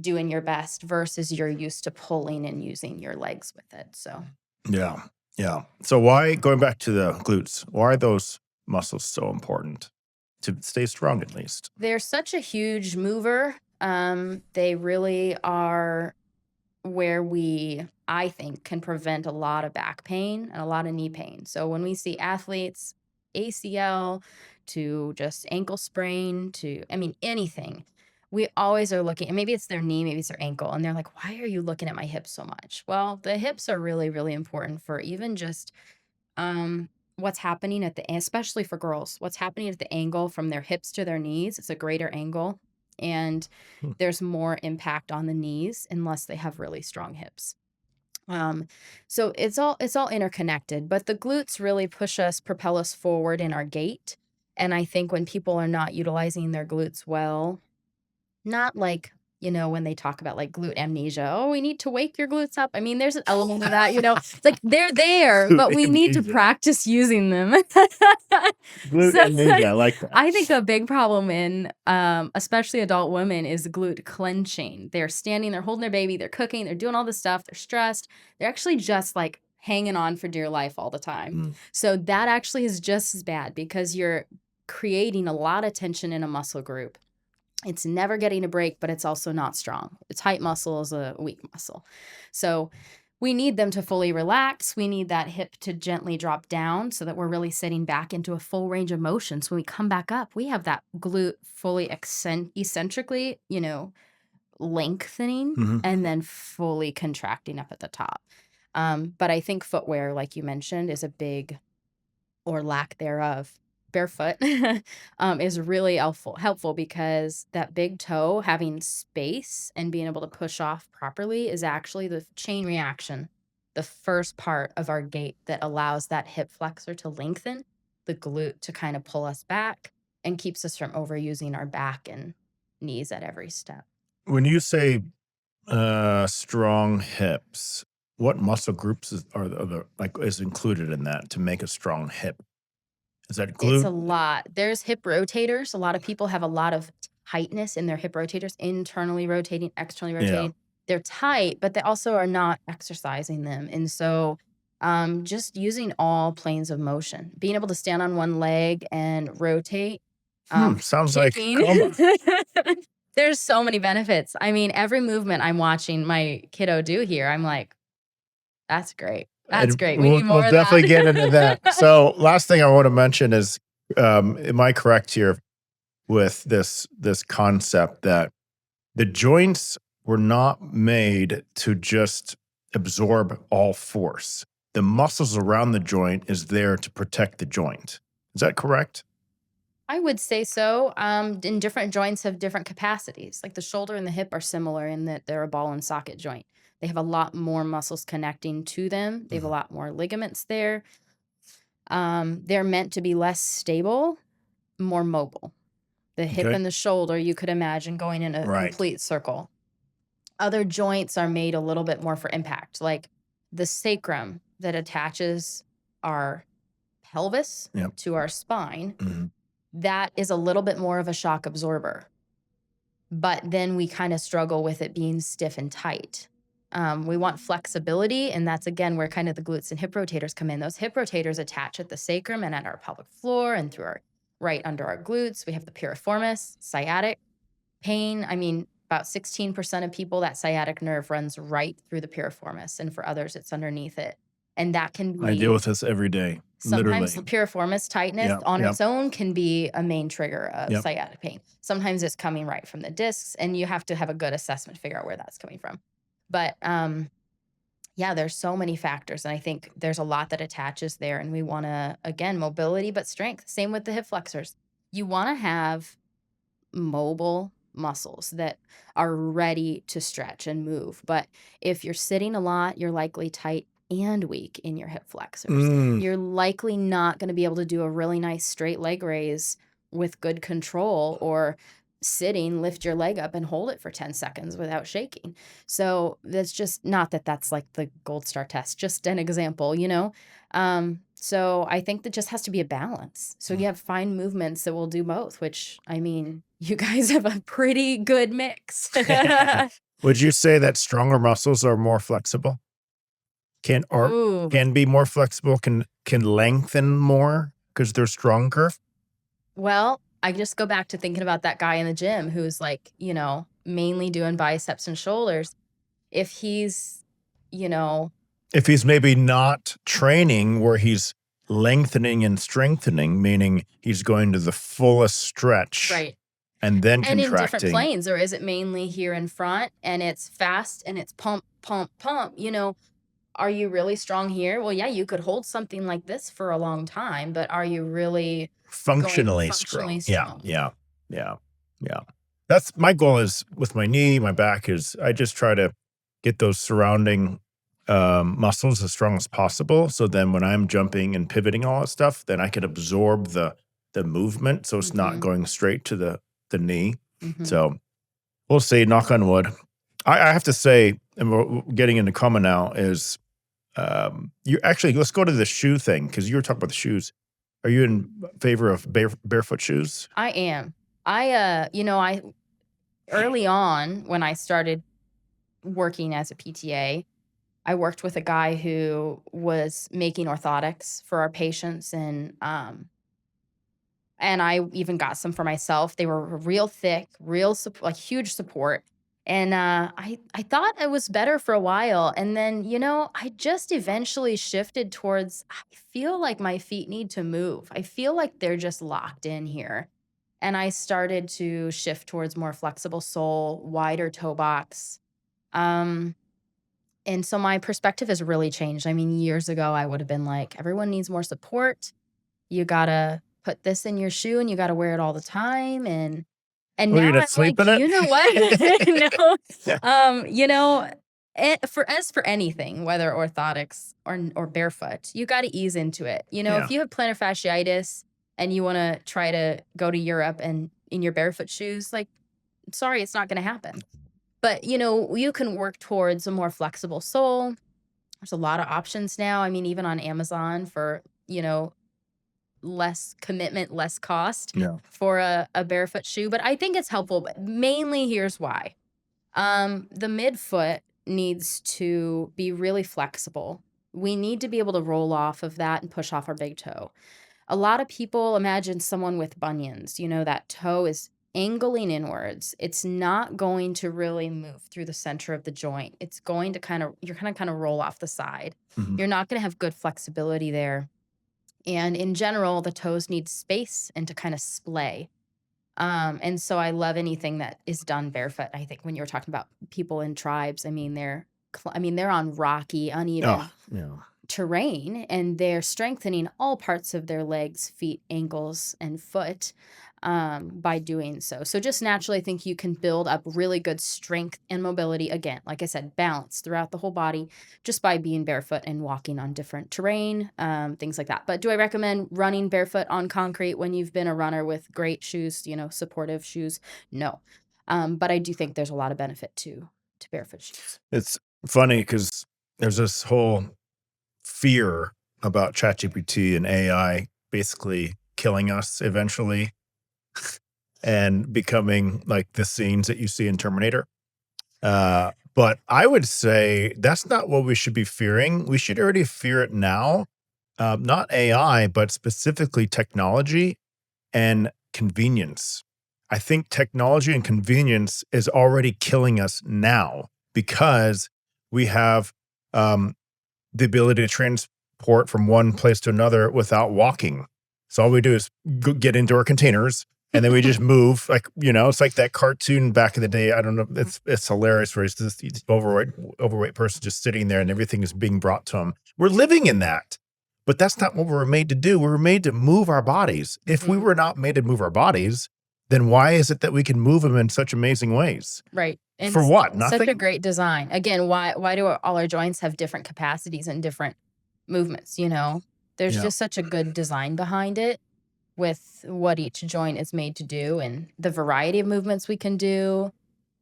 B: doing your best versus you're used to pulling and using your legs with it. So
A: yeah. Yeah. So why, going back to the glutes, why are those muscles so important to stay strong at least?
B: they're such a huge mover. They really are where I think, can prevent a lot of back pain and a lot of knee pain. So when we see athletes, ACL to just ankle sprain to, I mean, anything, we always are looking, and maybe it's their knee, maybe it's their ankle, and they're like, why are you looking at my hips so much? Well, the hips are really, really important for even just what's happening especially for girls, what's happening at the angle from their hips to their knees. It's a greater angle, and
A: Hmm.
B: there's more impact on the knees unless they have really strong hips. Um, so it's all interconnected, but the glutes really propel us forward in our gait. And I think when people are not utilizing their glutes well, not like, when they talk about like glute amnesia, oh, we need to wake your glutes up. I mean, there's an element of that, it's like they're there, but we need to
A: Amnesia.
B: practice using them.
A: Glute
B: So
A: amnesia. I like that.
B: I think a big problem in especially adult women is glute clenching. They're standing, they're holding their baby, they're cooking, they're doing all this stuff, they're stressed. They're actually just like hanging on for dear life all the time.
A: Mm.
B: So that actually is just as bad because you're creating a lot of tension in a muscle group. It's never getting a break, but it's also not strong. A tight muscle is a weak muscle. So we need them to fully relax. We need that hip to gently drop down so that we're really sitting back into a full range of motion. So when we come back up, we have that glute fully eccentrically, lengthening
A: Mhm.
B: and then fully contracting up at the top. But I think footwear, like you mentioned, is a big, or lack thereof, barefoot, is really helpful because that big toe having space and being able to push off properly is actually the chain reaction, the first part of our gait that allows that hip flexor to lengthen, the glute to kind of pull us back and keeps us from overusing our back and knees at every step.
A: When you say strong hips, what muscle groups is included in that to make a strong hip? Is that
B: It's a
A: glute?
B: lot. There's hip rotators. A lot of people have a lot of tightness in their hip rotators, internally rotating, externally
A: Yeah.
B: rotating. They're tight, but they also are not exercising them. And so just using all planes of motion, being able to stand on one leg and rotate,
A: Sounds like
B: kicking.
A: KOMA.
B: There's so many benefits. I mean, every movement I'm watching my kiddo do here, I'm like, that's great. That's
A: And
B: great. We
A: we'll
B: need
A: we'll
B: more of
A: definitely
B: that.
A: get into that. So last thing I want to mention is, am I correct here with this concept that the joints were not made to just absorb all force? The muscles around the joint is there to protect the joint. Is that correct?
B: I would say so. And different joints have different capacities. Like the shoulder and the hip are similar in that they're a ball and socket joint. They have a lot more muscles connecting to them. They have a
A: Mhm.
B: lot more ligaments there. They're meant to be less stable, more mobile. The hip
A: Okay.
B: and the shoulder, you could imagine going in a
A: Right.
B: complete circle. Other joints are made a little bit more for impact, like the sacrum that attaches our pelvis
A: Yep.
B: to our spine.
A: Mhm.
B: That is a little bit more of a shock absorber. But then we kind of struggle with it being stiff and tight. We want flexibility, and that's again where kind of the glutes and hip rotators come in. Those hip rotators attach at the sacrum and at our pelvic floor and through our right under our glutes. We have the piriformis, sciatic pain. I mean, about 16% of people, that sciatic nerve runs right through the piriformis, and for others, it's underneath it. And that can
A: I deal
B: be
A: with this every day,
B: sometimes
A: literally.
B: the piriformis tightness
A: Yep.
B: on
A: Yep.
B: its own can be a main trigger of
A: Yep.
B: sciatic pain. Sometimes it's coming right from the discs, and you have to have a good assessment to figure out where that's coming from. But yeah, there's so many factors, and I think there's a lot that attaches there, and we want to, again, mobility but strength. Same with the hip flexors. You want to have mobile muscles that are ready to stretch and move. But if you're sitting a lot, you're likely tight and weak in your hip flexors.
A: Mm.
B: You're likely not going to be able to do a really nice straight leg raise with good control, or sitting, lift your leg up and hold it for 10 seconds without shaking. So that's just not that that's like the gold star test, just an example. So I think that just has to be a balance. So you have fine movements that will do both, which I mean, you guys have a pretty good mix.
A: Would you say that stronger muscles are more flexible?
B: Ooh.
A: Can be more flexible, can lengthen more because they're stronger?
B: Well, I just go back to thinking about that guy in the gym who's like, mainly doing biceps and shoulders. If he's, you know,
A: If he's maybe not training where he's lengthening and strengthening, meaning he's going to the fullest stretch
B: right.
A: and then
B: And in different
A: contracting.
B: planes, or is it mainly here in front and it's fast and it's pump, pump, pump? are you really strong here? Well, yeah, you could hold something like this for a long time, but are you really going
A: Functionally
B: functionally
A: strong. Yeah,
B: strong?
A: yeah, yeah, yeah. That's my goal is with my knee, my back is I just try to get those surrounding muscles as strong as possible. So then when I'm jumping and pivoting all that stuff, then I can absorb the movement. So it's not
B: Mhm,
A: going straight to the knee.
B: mhm.
A: So we'll see, knock on wood. I have to say, and we're getting into KOMA now, is you actually let's go to the shoe thing because you were talking about the shoes. Are you in favor of barefoot shoes?
B: I am. I early on when I started working as a PTA, I worked with a guy who was making orthotics for our patients, and I even got some for myself. They were real thick, like huge support. And I thought it was better for a while, and then I just eventually shifted towards. I feel like my feet need to move. I feel like they're just locked in here, and I started to shift towards more flexible sole, wider toe box. Um, and so my perspective has really changed. I mean, years ago, I would have been like, everyone needs more support. You gotta put this in your shoe and you gotta wear it all the time. And
A: Well, you're
B: now
A: gonna
B: I'm
A: sleep
B: like,
A: in it?
B: you know what? No.
A: Yeah.
B: For anything, whether orthotics or barefoot, you got to ease into it.
A: Yeah.
B: If you have plantar fasciitis and you want to try to go to Europe and in your barefoot shoes, like, sorry, it's not going to happen. But you can work towards a more flexible sole. There's a lot of options now. I mean, even on Amazon for less commitment, less cost
A: Yeah.
B: for a barefoot shoe. But I think it's helpful. But mainly, here's why. The midfoot needs to be really flexible. We need to be able to roll off of that and push off our big toe. A lot of people imagine someone with bunions, that toe is angling inwards. It's not going to really move through the center of the joint. It's going to you're going to kind of roll off the side.
A: Mhm.
B: You're not going to have good flexibility there. And in general, the toes need space and to kind of splay. And so I love anything that is done barefoot. I think when you were talking about people in tribes, I mean, they're on rocky,
A: Oh,
B: uneven
A: yeah.
B: terrain, and they're strengthening all parts of their legs, feet, ankles, and foot by doing so. So just naturally, I think you can build up really good strength and mobility. Again, like I said, balance throughout the whole body just by being barefoot and walking on different terrain, things like that. But do I recommend running barefoot on concrete when you've been a runner with great shoes, supportive shoes? No. But I do think there's a lot of benefit to barefoot shoes.
A: It's funny because there's this whole fear about ChatGPT and AI basically killing us eventually and becoming like the scenes that you see in Terminator. But I would say that's not what we should be fearing. We should already fear it now. Not AI, but specifically technology and convenience. I think technology and convenience is already killing us now because we have the ability to transport from one place to another without walking. So all we do is get into our containers and then we just move. Like, it's like that cartoon back in the day. I don't know. It's hilarious where it's this overweight person just sitting there and everything is being brought to him. We're living in that. But that's not what we were made to do. We were made to move our bodies. If we
B: Mhm.
A: were not made to move our bodies, then why is it that we can move them in such amazing ways?
B: Right. And
A: For what?
B: such a
A: Nothing?
B: great design. Again, why do all our joints have different capacities and different movements, There's
A: Yeah.
B: just such a good design behind it with what each joint is made to do and the variety of movements we can do.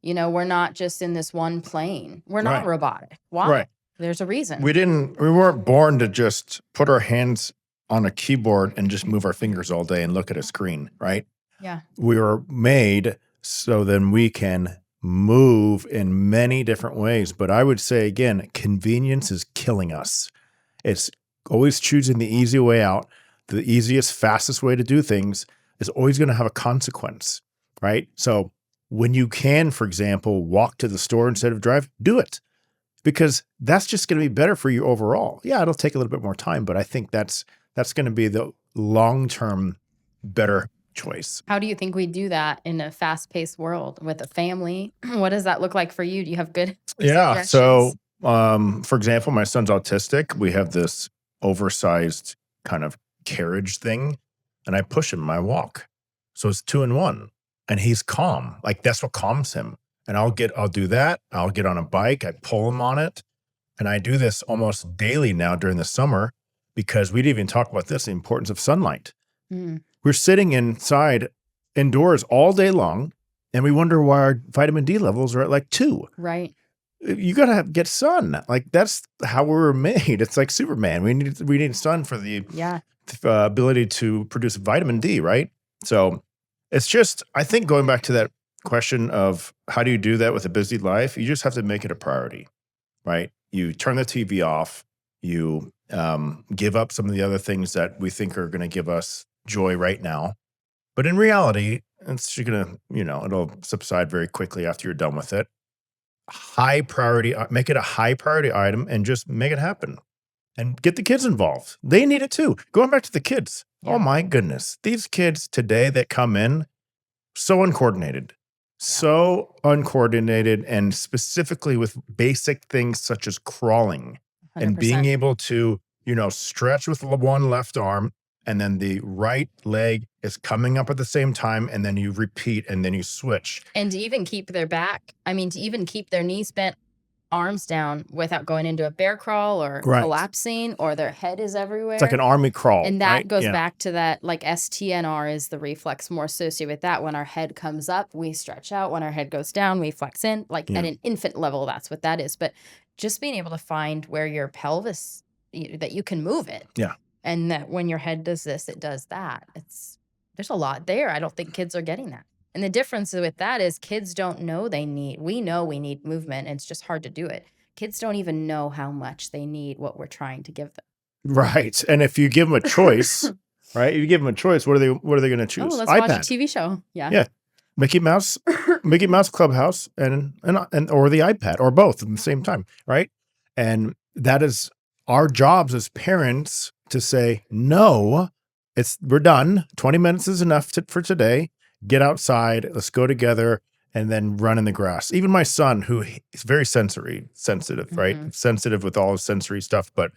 B: We're not just in this one plane. We're not
A: Right.
B: robotic. Why?
A: Right.
B: There's a reason.
A: We weren't born to just put our hands on a keyboard and just move our fingers all day and look at a screen, right?
B: Yeah.
A: We were made so then we can move in many different ways. But I would say again, convenience is killing us. It's always choosing the easy way out. The easiest, fastest way to do things is always going to have a consequence, right? So when you can, for example, walk to the store instead of drive, do it because that's just going to be better for you overall. Yeah, it'll take a little bit more time, but I think that's going to be the long-term better choice.
B: How do you think we do that in a fast-paced world with a family? What does that look like for you? Do you have good
A: Yeah.
B: suggestions?
A: So For example, my son's autistic. We have this oversized kind of carriage thing, and I push him in my walk. So it's 2 in 1. And he's calm. Like that's what calms him. And I'll do that. I'll get on a bike, I pull him on it. And I do this almost daily now during the summer because we didn't even talk about this, the importance of sunlight.
B: Mm,
A: We're sitting indoors all day long, and we wonder why our vitamin D levels are at like 2.
B: right.
A: You gotta get sun. Like that's how we were made. It's like Superman. We need sun for the
B: Yeah.
A: ability to produce vitamin D, right? So it's just, I think going back to that question of how do you do that with a busy life, you just have to make it a priority, right? You turn the TV off. You give up some of the other things that we think are going to give us joy right now. But in reality, it's going to, it'll subside very quickly after you're done with it. High priority, make it a high priority item and just make it happen and get the kids involved. They need it too. Going back to the kids.
B: Yeah.
A: Oh my goodness. These kids today that come in, so uncoordinated, and specifically with basic things such as crawling and being
B: 100%.
A: able to, stretch with one left arm, and then the right leg is coming up at the same time, and then you repeat, and then you switch.
B: And to even keep their back, to even keep their knees bent, arms down without going into a bear crawl or
A: Right.
B: collapsing, or their head is everywhere.
A: It's like an army crawl.
B: And that
A: right?
B: goes
A: Yeah.
B: back to that, like STNR is the reflex more associated with that. When our head comes up, we stretch out. When our head goes down, we flex in. Like
A: Yeah.
B: at an infant level, that's what that is. But just being able to find where your pelvis, that you can move it.
A: Yeah.
B: And that when your head does this, it does that. There's a lot there. I don't think kids are getting that. And the difference with that is kids don't know we know we need movement, and it's just hard to do it. Kids don't even know how much they need what we're trying to give them.
A: Right. And if you give them a choice, right? You give them a choice, what are they going to choose?
B: Oh, let's
A: iPad.
B: watch a TV show. Yeah.
A: Yeah. Mickey Mouse Clubhouse and or the iPad or both at the same time, right? And that is our jobs as parents to say, no, we're done. 20 minutes is enough for today. Get outside, let's go together, and then run in the grass. Even my son, who is very sensitive, right?
B: Mhm.
A: Sensitive with all his sensory stuff, but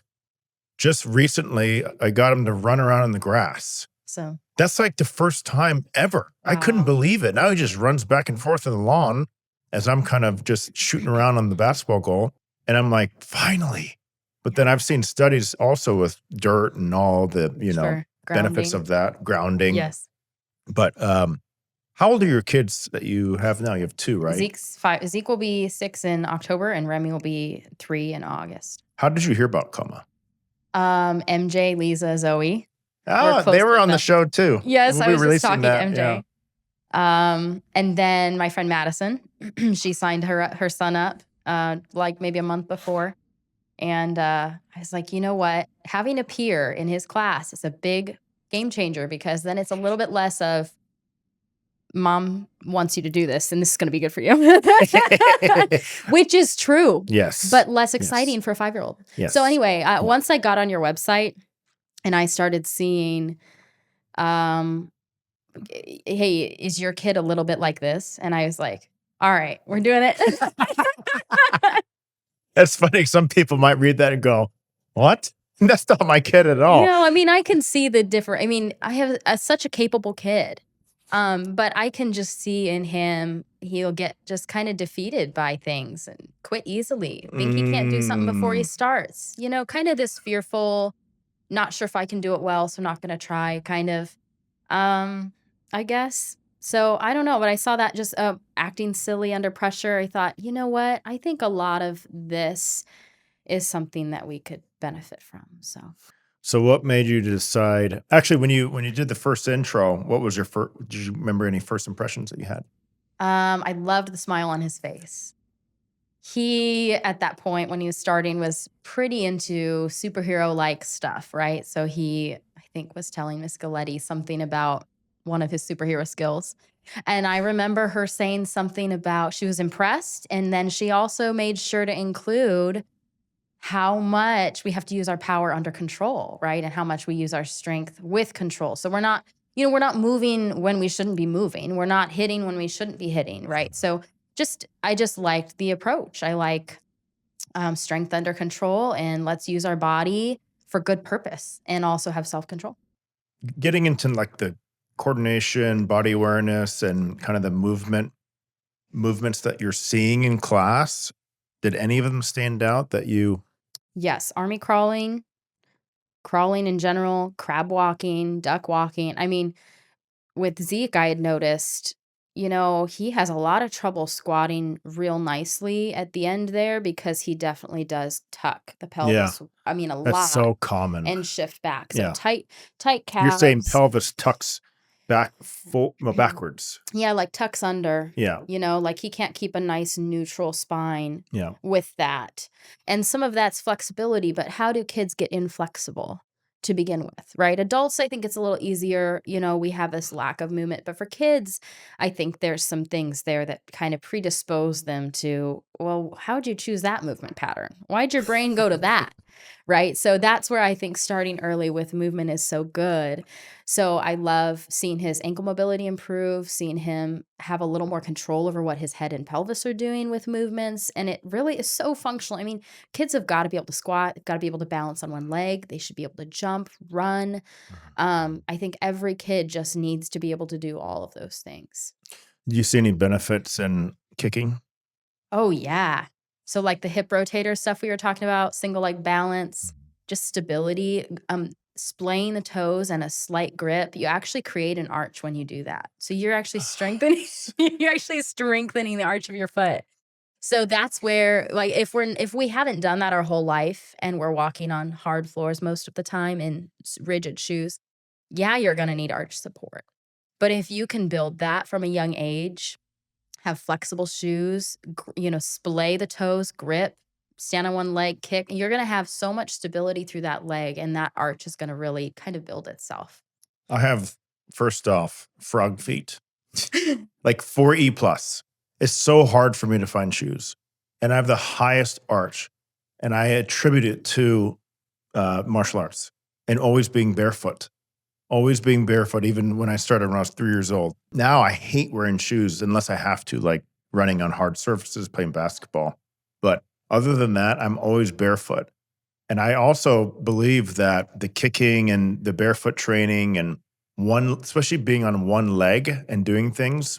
A: just recently I got him to run around in the grass.
B: So
A: That's like the first time ever. I couldn't
B: Wow.
A: believe it. Now he just runs back and forth in the lawn as I'm kind of just shooting around on the basketball goal. And I'm like, finally. But then I've seen studies also with dirt and all the,
B: sure.
A: benefits
B: Grounding.
A: of that, grounding.
B: Yes.
A: But how old are your kids that you have now? You have 2, right?
B: Zeke's 5. Zeke will be 6 in October, and Remy will be 3 in August.
A: How did you hear about KOMA?
B: MJ, Lisa, Zoe.
A: Oh,
B: close
A: they were
B: with
A: on the
B: them.
A: show too.
B: Yes,
A: We'll
B: I
A: be
B: was just
A: releasing
B: talking
A: that,
B: to MJ. And then my friend Madison, she signed her son up like maybe a month before. And I was like, you know what? Having a peer in his class is a big game changer, because then it's a little bit less of mom wants you to do this and this is going to be good for you, which is true,
A: Yes.
B: but less exciting for a 5-year-old.
A: Yes.
B: So anyway, once I got on your website and I started seeing, hey, is your kid a little bit like this? And I was like, all right, we're doing it.
A: That's funny. Some people might read that and go, what? That's not my kid at all.
B: No, I can see the different. I have such a capable kid. But I can just see in him, he'll get just kind of defeated by things and quit easily. Think he can't do something before he starts. Kind of this fearful, not sure if I can do it well, so I'm not going to try kind of, I guess. So I don't know, but I saw that just acting silly under pressure. I thought, you know what? I think a lot of this is something that we could benefit from.
A: So what made you decide? Actually, when you did the first intro, what was your first? Did you remember any first impressions that you had?
B: I loved the smile on his face. He, at that point when he was starting, was pretty into superhero-like stuff, right? So he, I think, was telling Miss Galetti something about one of his superhero skills. And I remember her saying something about she was impressed. And then she also made sure to include how much we have to use our power under control, right? And how much we use our strength with control. So we're not moving when we shouldn't be moving. We're not hitting when we shouldn't be hitting, right? So I just liked the approach. I like strength under control, and let's use our body for good purpose and also have self-control.
A: Getting into like the coordination, body awareness, and kind of the movements that you're seeing in class, did any of them stand out that you
B: Yes, army crawling, crawling in general, crab walking, duck walking. I mean, with Zeke, I had noticed, he has a lot of trouble squatting real nicely at the end there because he definitely does tuck the
A: Yeah,
B: pelvis. I mean, a
A: that's
B: lot
A: so common.
B: and shift back. So
A: Yeah.
B: tight
A: You're saying
B: calves.
A: pelvis tucks back backwards.
B: Yeah, like tucks under,
A: Yeah.
B: like he can't keep a nice neutral spine
A: Yeah.
B: with that. And some of that's flexibility, but how do kids get inflexible to begin with, right? Adults, I think it's a little easier. We have this lack of movement, but for kids, I think there's some things there that kind of predispose them to, well, how'd you choose that movement pattern? Why'd your brain go to that? Right. So that's where I think starting early with movement is so good. So I love seeing his ankle mobility improve, seeing him have a little more control over what his head and pelvis are doing with movements. And it really is so functional. I mean, kids have got to be able to squat, they've got to be able to balance on one leg, they should be able to jump, run. I think every kid just needs to be able to do all of those things.
A: Do you see any benefits in kicking?
B: Oh, yeah. So, like the hip rotator stuff we were talking about, single leg balance, just stability, splaying the toes and a slight grip, you actually create an arch when you do that. So you're actually strengthening you're actually strengthening the arch of your foot. So that's where, like, if we haven't done that our whole life and we're walking on hard floors most of the time in rigid shoes, yeah, you're gonna need arch support. But if you can build that from a young age, have flexible shoes, splay the toes, grip, stand on one leg, kick, you're gonna have so much stability through that leg, and that arch is gonna really kind of build itself.
A: I have, first off, frog feet, like 4E plus. It's so hard for me to find shoes, and I have the highest arch, and I attribute it to martial arts and always being barefoot. Always being barefoot, even when I started when I was 3 years old. Now I hate wearing shoes unless I have to, like running on hard surfaces, playing basketball. But other than that, I'm always barefoot. And I also believe that the kicking and the barefoot training and especially being on one leg and doing things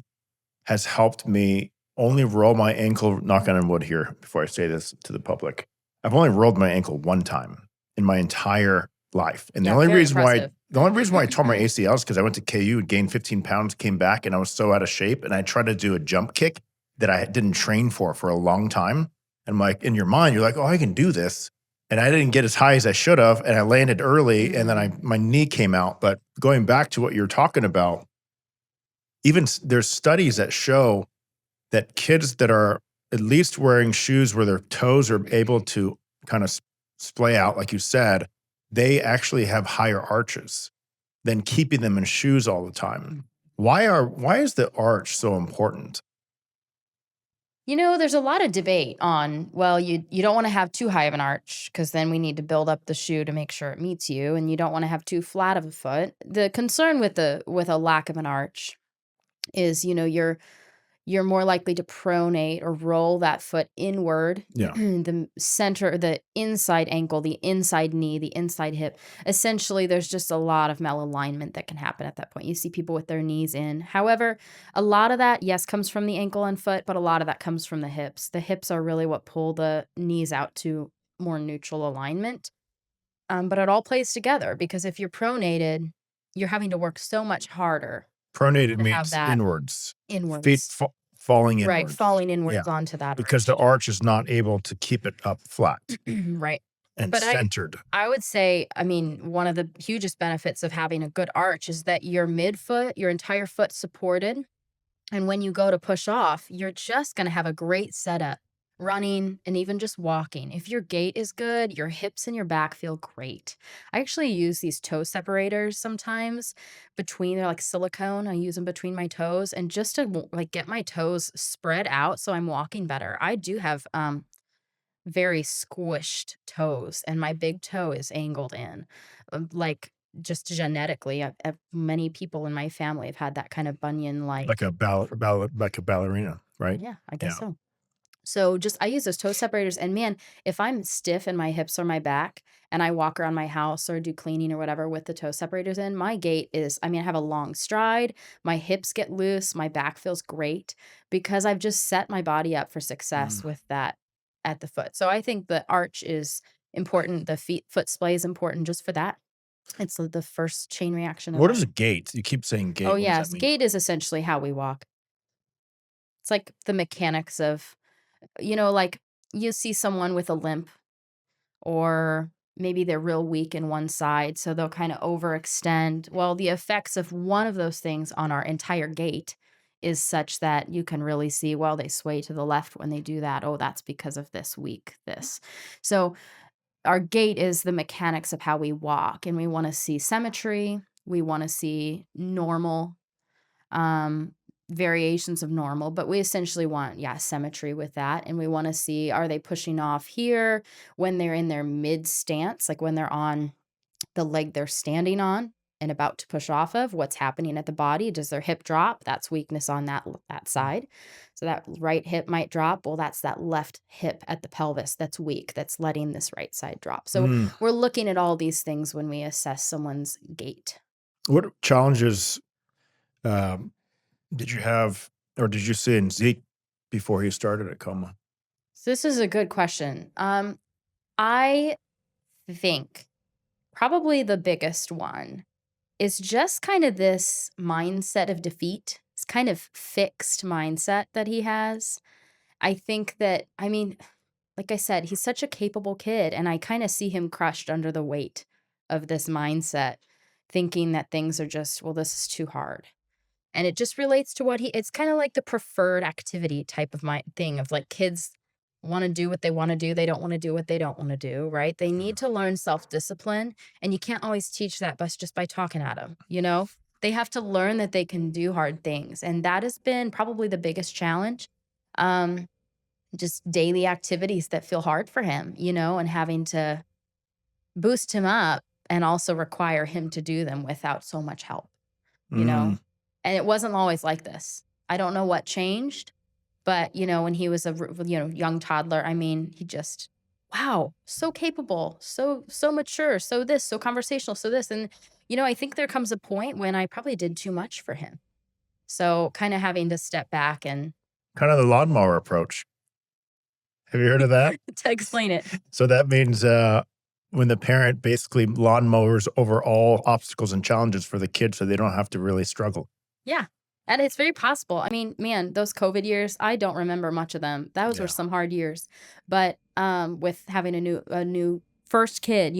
A: has helped me only roll my ankle, knock on wood here before I say this to the public. I've only rolled my ankle one time in my entire life. And
B: Yeah, very impressive.
A: the only reason why I tore my ACL is because I went to KU and gained 15 pounds, came back, and I was so out of shape. And I tried to do a jump kick that I didn't train for a long time. And like in your mind, you're like, oh, I can do this. And I didn't get as high as I should have. And I landed early and then my knee came out. But going back to what you're talking about, there's studies that show that kids that are at least wearing shoes where their toes are able to kind of splay out, like you said, they actually have higher arches than keeping them in shoes all the time. Why is the arch so important?
B: There's a lot of debate on, well, you don't want to have too high of an arch because then we need to build up the shoe to make sure it meets you, and you don't want to have too flat of a foot. The concern with a lack of an arch is, you're more likely to pronate or roll that foot inward.
A: Yeah.
B: The center, the inside ankle, the inside knee, the inside hip. Essentially, there's just a lot of malalignment that can happen at that point. You see people with their knees in. However, a lot of that, yes, comes from the ankle and foot, but a lot of that comes from the hips. The hips are really what pull the knees out to more neutral alignment. But it all plays together because if you're pronated, you're having to work so much harder
A: Pronated
B: to have
A: means
B: that
A: inwards.
B: inwards.
A: Feet falling inwards.
B: Right, falling inwards
A: Yeah.
B: onto that
A: Because the arch is not able to keep it up flat
B: right.
A: and
B: But
A: centered.
B: I would say, I mean, one of the hugest benefits of having a good arch is that your midfoot, your entire foot supported. And when you go to push off, you're just going to have a great setup running and even just walking. If your gait is good, your hips and your back feel great. I actually use these toe separators sometimes they're like silicone. I use them between my toes and just to like get my toes spread out so I'm walking better. I do have very squished toes and my big toe is angled in. Like just genetically, many people in my family have had that kind of bunion like.
A: Like a ballerina, right?
B: Yeah, I guess
A: Yeah.
B: so. So just I use those toe separators, and man, if I'm stiff in my hips or my back and I walk around my house or do cleaning or whatever with the toe separators in, my gait is, I mean, I have a long stride, my hips get loose, my back feels great because I've just set my body up for success
A: Mm.
B: with that at the foot. So I think the arch is important, the foot splay is important just for that. It's the first chain reaction of
A: What is
B: our.
A: a gait? You keep saying
B: Oh
A: gait. What does that
B: yes,
A: mean?
B: gait is essentially how we walk. It's like the mechanics of, like you see someone with a limp, or maybe they're real weak in one side, so they'll kind of overextend. Well, the effects of one of those things on our entire gait is such that you can really see, well, they sway to the left when they do that. Oh, that's because of this weak, this. So our gait is the mechanics of how we walk, and we want to see symmetry. We want to see normal um, variations of normal, but we essentially want, yeah, symmetry with that. And we want to see, are they pushing off here when they're in their mid stance, like when they're on the leg they're standing on and about to push off of? What's happening at the body? Does their hip drop? That's weakness on that side. So that right hip might drop. Well, that's that left hip at the pelvis that's weak, that's letting this right side drop. So
A: Mm.
B: we're looking at all these things when we assess someone's gait.
A: What challenges um, did you have, or did you see in Zeke before he started at KOMA?
B: So this is a good question. I think probably the biggest one is just kind of this mindset of defeat. It's kind of fixed mindset that he has. I think that, I mean, like I said, he's such a capable kid, and I kind of see him crushed under the weight of this mindset, thinking that things are just, well, this is too hard. And it just relates to what it's kind of like the preferred activity type of my thing of like kids want to do what they want to do. They don't want to do what they don't want to do, right? They
A: Mm.
B: need to learn self-discipline, and you can't always teach that just by talking at them. They have to learn that they can do hard things. And that has been probably the biggest challenge. Um, just daily activities that feel hard for him, and having to boost him up and also require him to do them without so much help you
A: Mm.
B: know? And it wasn't always like this. I don't know what changed, but, when he was a young toddler, I mean, he just, wow, so capable, so mature, so this, so conversational, so this. And, I think there comes a point when I probably did too much for him. So kind of having to step back and
A: Kind of the lawnmower approach. Have you heard of that?
B: to explain it.
A: So that means when the parent basically lawnmowers over all obstacles and challenges for the kid so they don't have to really struggle.
B: Yeah. And it's very possible. I mean, man, those COVID years, I don't remember much of them. Those were
A: Yeah.
B: some hard years. But with having a new first kid.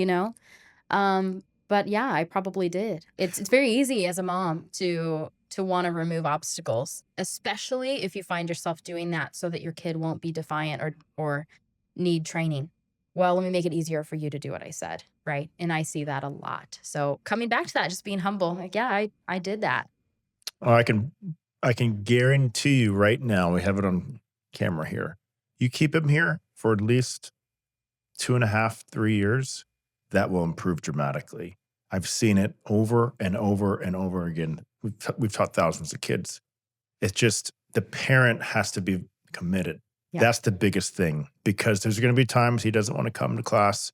B: But yeah, I probably did. It's very easy as a mom to want to remove obstacles, especially if you find yourself doing that so that your kid won't be defiant or need training. Well, let me make it easier for you to do what I said, right? And I see that a lot. So coming back to that, just being humble, like, yeah, I did that.
A: Oh, I can guarantee you right now, we have it on camera here. You keep him here for at least 2.5, 3 years, that will improve dramatically. I've seen it over and over and over again. We've taught thousands of kids. It's just the parent has to be committed.
B: Yeah.
A: That's the biggest thing, because there's going to be times he doesn't want to come to class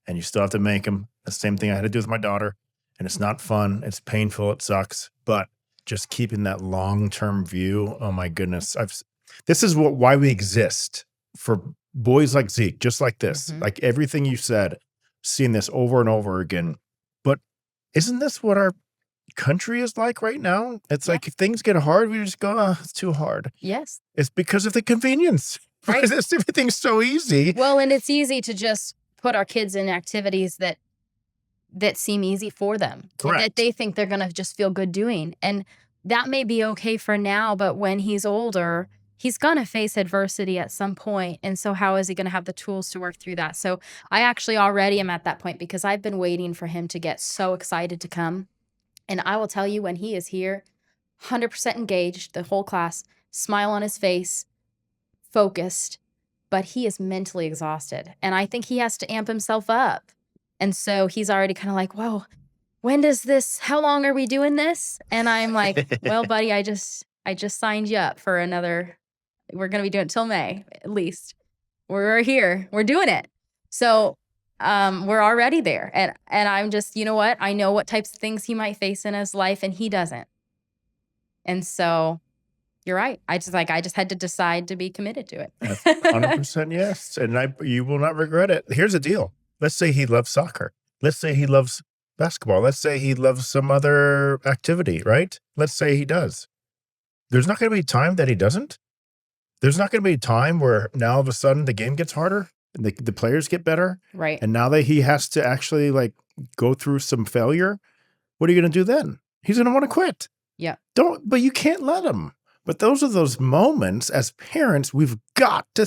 A: and you still have to make him. The same thing I had to do with my daughter. And it's not fun. It's painful. It sucks. But just keeping that long-term view, oh my goodness. This is why we exist, for boys like Zeke, just like this.
B: Mhm.
A: Like everything you said, seeing this over and over again. But isn't this what our country is like right now? It's
B: Yeah.
A: like if things get hard, we just go, oh, it's too hard.
B: Yes.
A: It's because of the convenience.
B: Right.
A: Everything's so easy.
B: Well, and it's easy to just put our kids in activities that seem easy for them, and that
A: Correct.
B: they think they're gonna just feel good doing. And that may be okay for now, but when he's older, he's gonna face adversity at some point. And so how is he gonna have the tools to work through that? So I actually already am at that point because I've been waiting for him to get so excited to come. And I will tell you, when he is here, 100% engaged, the whole class, smile on his face, focused, but he is mentally exhausted. And I think he has to amp himself up. And so he's already kind of like, whoa, how long are we doing this? And I'm like, well, buddy, I just signed you up for We're going to be doing it till May, at least. We're here. We're doing it. So we're already there. And I'm just, you know what? I know what types of things he might face in his life, and he doesn't. And so you're right. I just had to decide to be committed to it.
A: 100% yes. And you will not regret it. Here's the deal. Let's say he loves soccer. Let's say he loves basketball. Let's say he loves some other activity, right? Let's say he does. There's not going to be time that he doesn't. There's not going to be a time where now all of a sudden the game gets harder and the players get better.
B: Right.
A: And now that he has to actually like go through some failure, what are you going to do then? He's going to want to quit.
B: Yeah.
A: But you can't let him. But those are those moments as parents, we've got to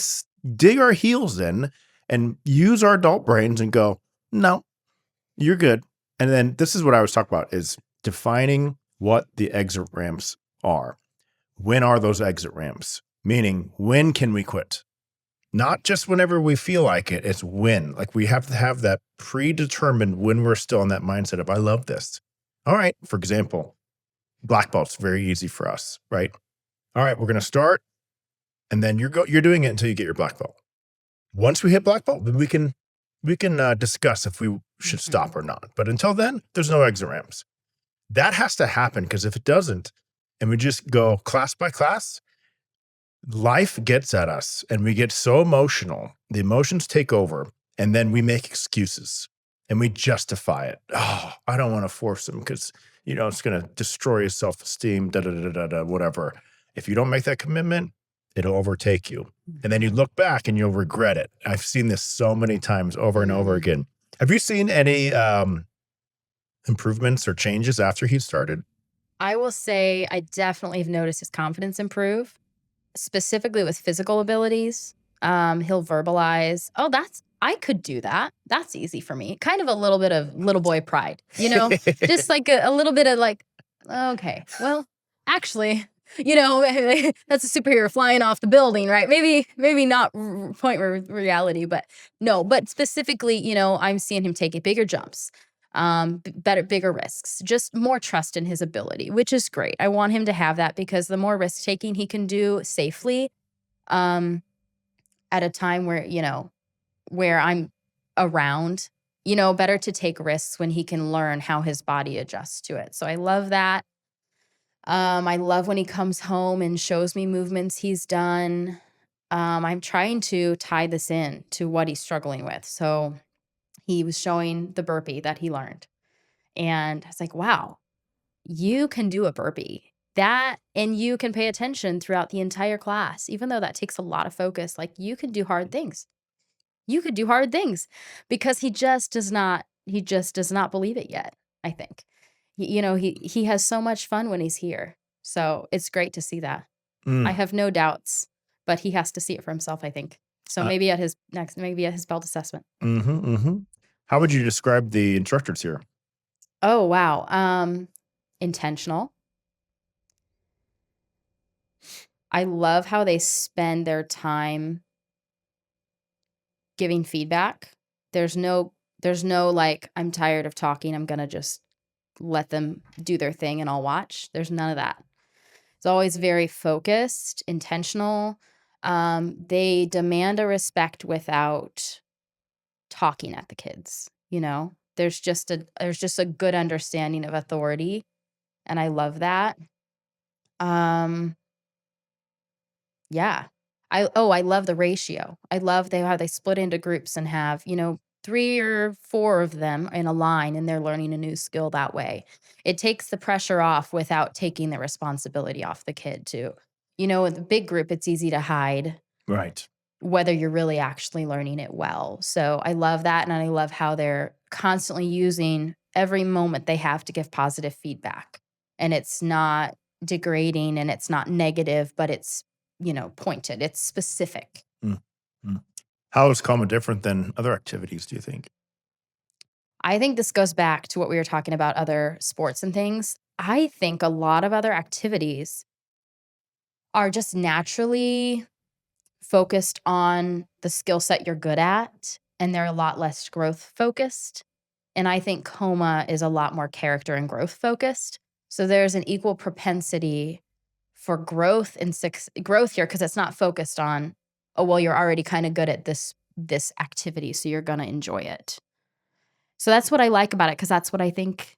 A: dig our heels in and use our adult brains and go, no, you're good. And then this is what I was talking about is defining what the exit ramps are. When are those exit ramps? Meaning, when can we quit? Not just whenever we feel like it, it's when. Like we have to have that predetermined when we're still in that mindset of, I love this. All right, for example, black belt's very easy for us, right? All right, we're going to start, and then you're doing it until you get your black belt. Once we hit black belt, then we can discuss if we should stop or not. But until then, there's no exit ramps. That has to happen because if it doesn't, and we just go class by class, life gets at us, and we get so emotional. The emotions take over, and then we make excuses, and we justify it. Oh, I don't want to force him because it's going to destroy his self-esteem. Whatever. If you don't make that commitment, it'll overtake you. And then you look back and you'll regret it. I've seen this so many times over and over again. Have you seen any improvements or changes after he started?
B: I will say I definitely have noticed his confidence improve, specifically with physical abilities. He'll verbalize, oh, I could do that. That's easy for me. Kind of a little bit of little boy pride, just like a little bit of like, okay, well, actually, that's a superhero flying off the building, right? Maybe not point reality, but no, but specifically, I'm seeing him take bigger jumps, bigger risks, just more trust in his ability, which is great. I want him to have that because the more risk taking he can do safely, at a time where I'm around, better to take risks when he can learn how his body adjusts to it. So I love that. I love when he comes home and shows me movements he's done. I'm trying to tie this in to what he's struggling with. So he was showing the burpee that he learned. And I was like, wow, you can do a burpee. And you can pay attention throughout the entire class, even though that takes a lot of focus. Like you can do hard things. You could do hard things because he just does not believe it yet, I think. He has so much fun when he's here. So it's great to see that. I have no doubts, but he has to see it for himself, I think. So maybe at his belt assessment.
A: How would you describe the instructors here?
B: Oh, wow. Intentional. I love how they spend their time giving feedback. There's no like, I'm tired of talking. I'm going to just let them do their thing and I'll watch. There's none of that. It's always very focused, intentional. They demand a respect without talking at the kids. There's just a good understanding of authority. And I love that. Yeah. I love the ratio. I love how they split into groups and have, 3 or 4 of them in a line and they're learning a new skill that way. It takes the pressure off without taking the responsibility off the kid too. In the big group, it's easy to hide.
A: Right.
B: Whether you're really actually learning it well. So I love that. And I love how they're constantly using every moment they have to give positive feedback. And it's not degrading and it's not negative, but it's, pointed. It's specific.
A: How is KOMA different than other activities, do you think?
B: I think this goes back to what we were talking about, other sports and things. I think a lot of other activities are just naturally focused on the skill set you're good at, and they're a lot less growth focused. And I think KOMA is a lot more character and growth focused. So there's an equal propensity for growth and growth here, because it's not focused on, oh, well, you're already kind of good at this activity, so you're gonna enjoy it. So that's what I like about it, because that's what I think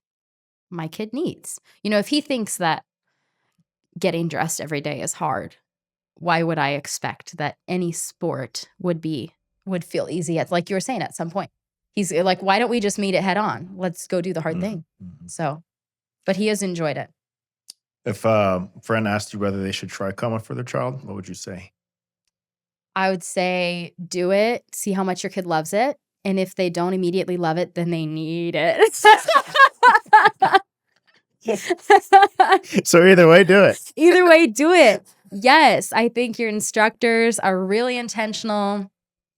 B: my kid needs. If he thinks that getting dressed every day is hard, why would I expect that any sport would feel easy like you were saying at some point? He's like, why don't we just meet it head on? Let's go do the hard thing. So, but he has enjoyed it.
A: If a friend asked you whether they should try KOMA for their child, what would you say?
B: I would say do it, see how much your kid loves it. And if they don't immediately love it, then they need it.
A: So either way, do it.
B: Either way, do it. Yes, I think your instructors are really intentional.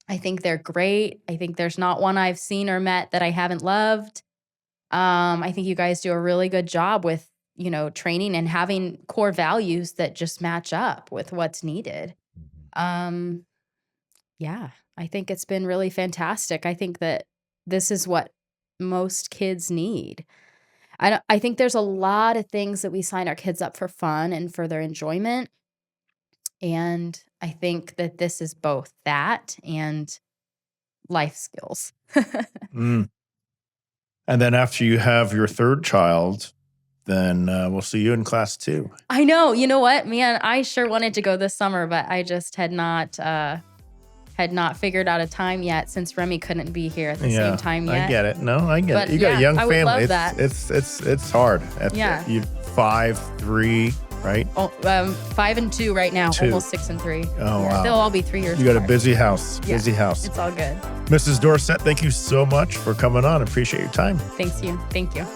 B: I think they're great. I think there's not one I've seen or met that I haven't loved. I think you guys do a really good job with, training and having core values that just match up with what's needed. Yeah, I think it's been really fantastic. I think that this is what most kids need. I think there's a lot of things that we sign our kids up for fun and for their enjoyment. And I think that this is both that and life skills.
A: Mm. And then after you have your third child, then we'll see you in class 2.
B: I know. You know what, man? I sure wanted to go this summer, but I just had not figured out a time yet, since Remy couldn't be here at the same time yet.
A: I get it. No, I get
B: But
A: it. You got a young
B: I would
A: family.
B: love that.
A: It's hard.
B: Yeah.
A: You 5, 3, right?
B: 5 and 2 right now,
A: 2.
B: almost 6 and 3.
A: Oh, wow.
B: They'll all be 3 years.
A: You got a
B: apart.
A: busy house.
B: Yeah.
A: Busy house.
B: It's all good.
A: Mrs. Dorsett, thank you so much for coming on. Appreciate your time.
B: Thank you.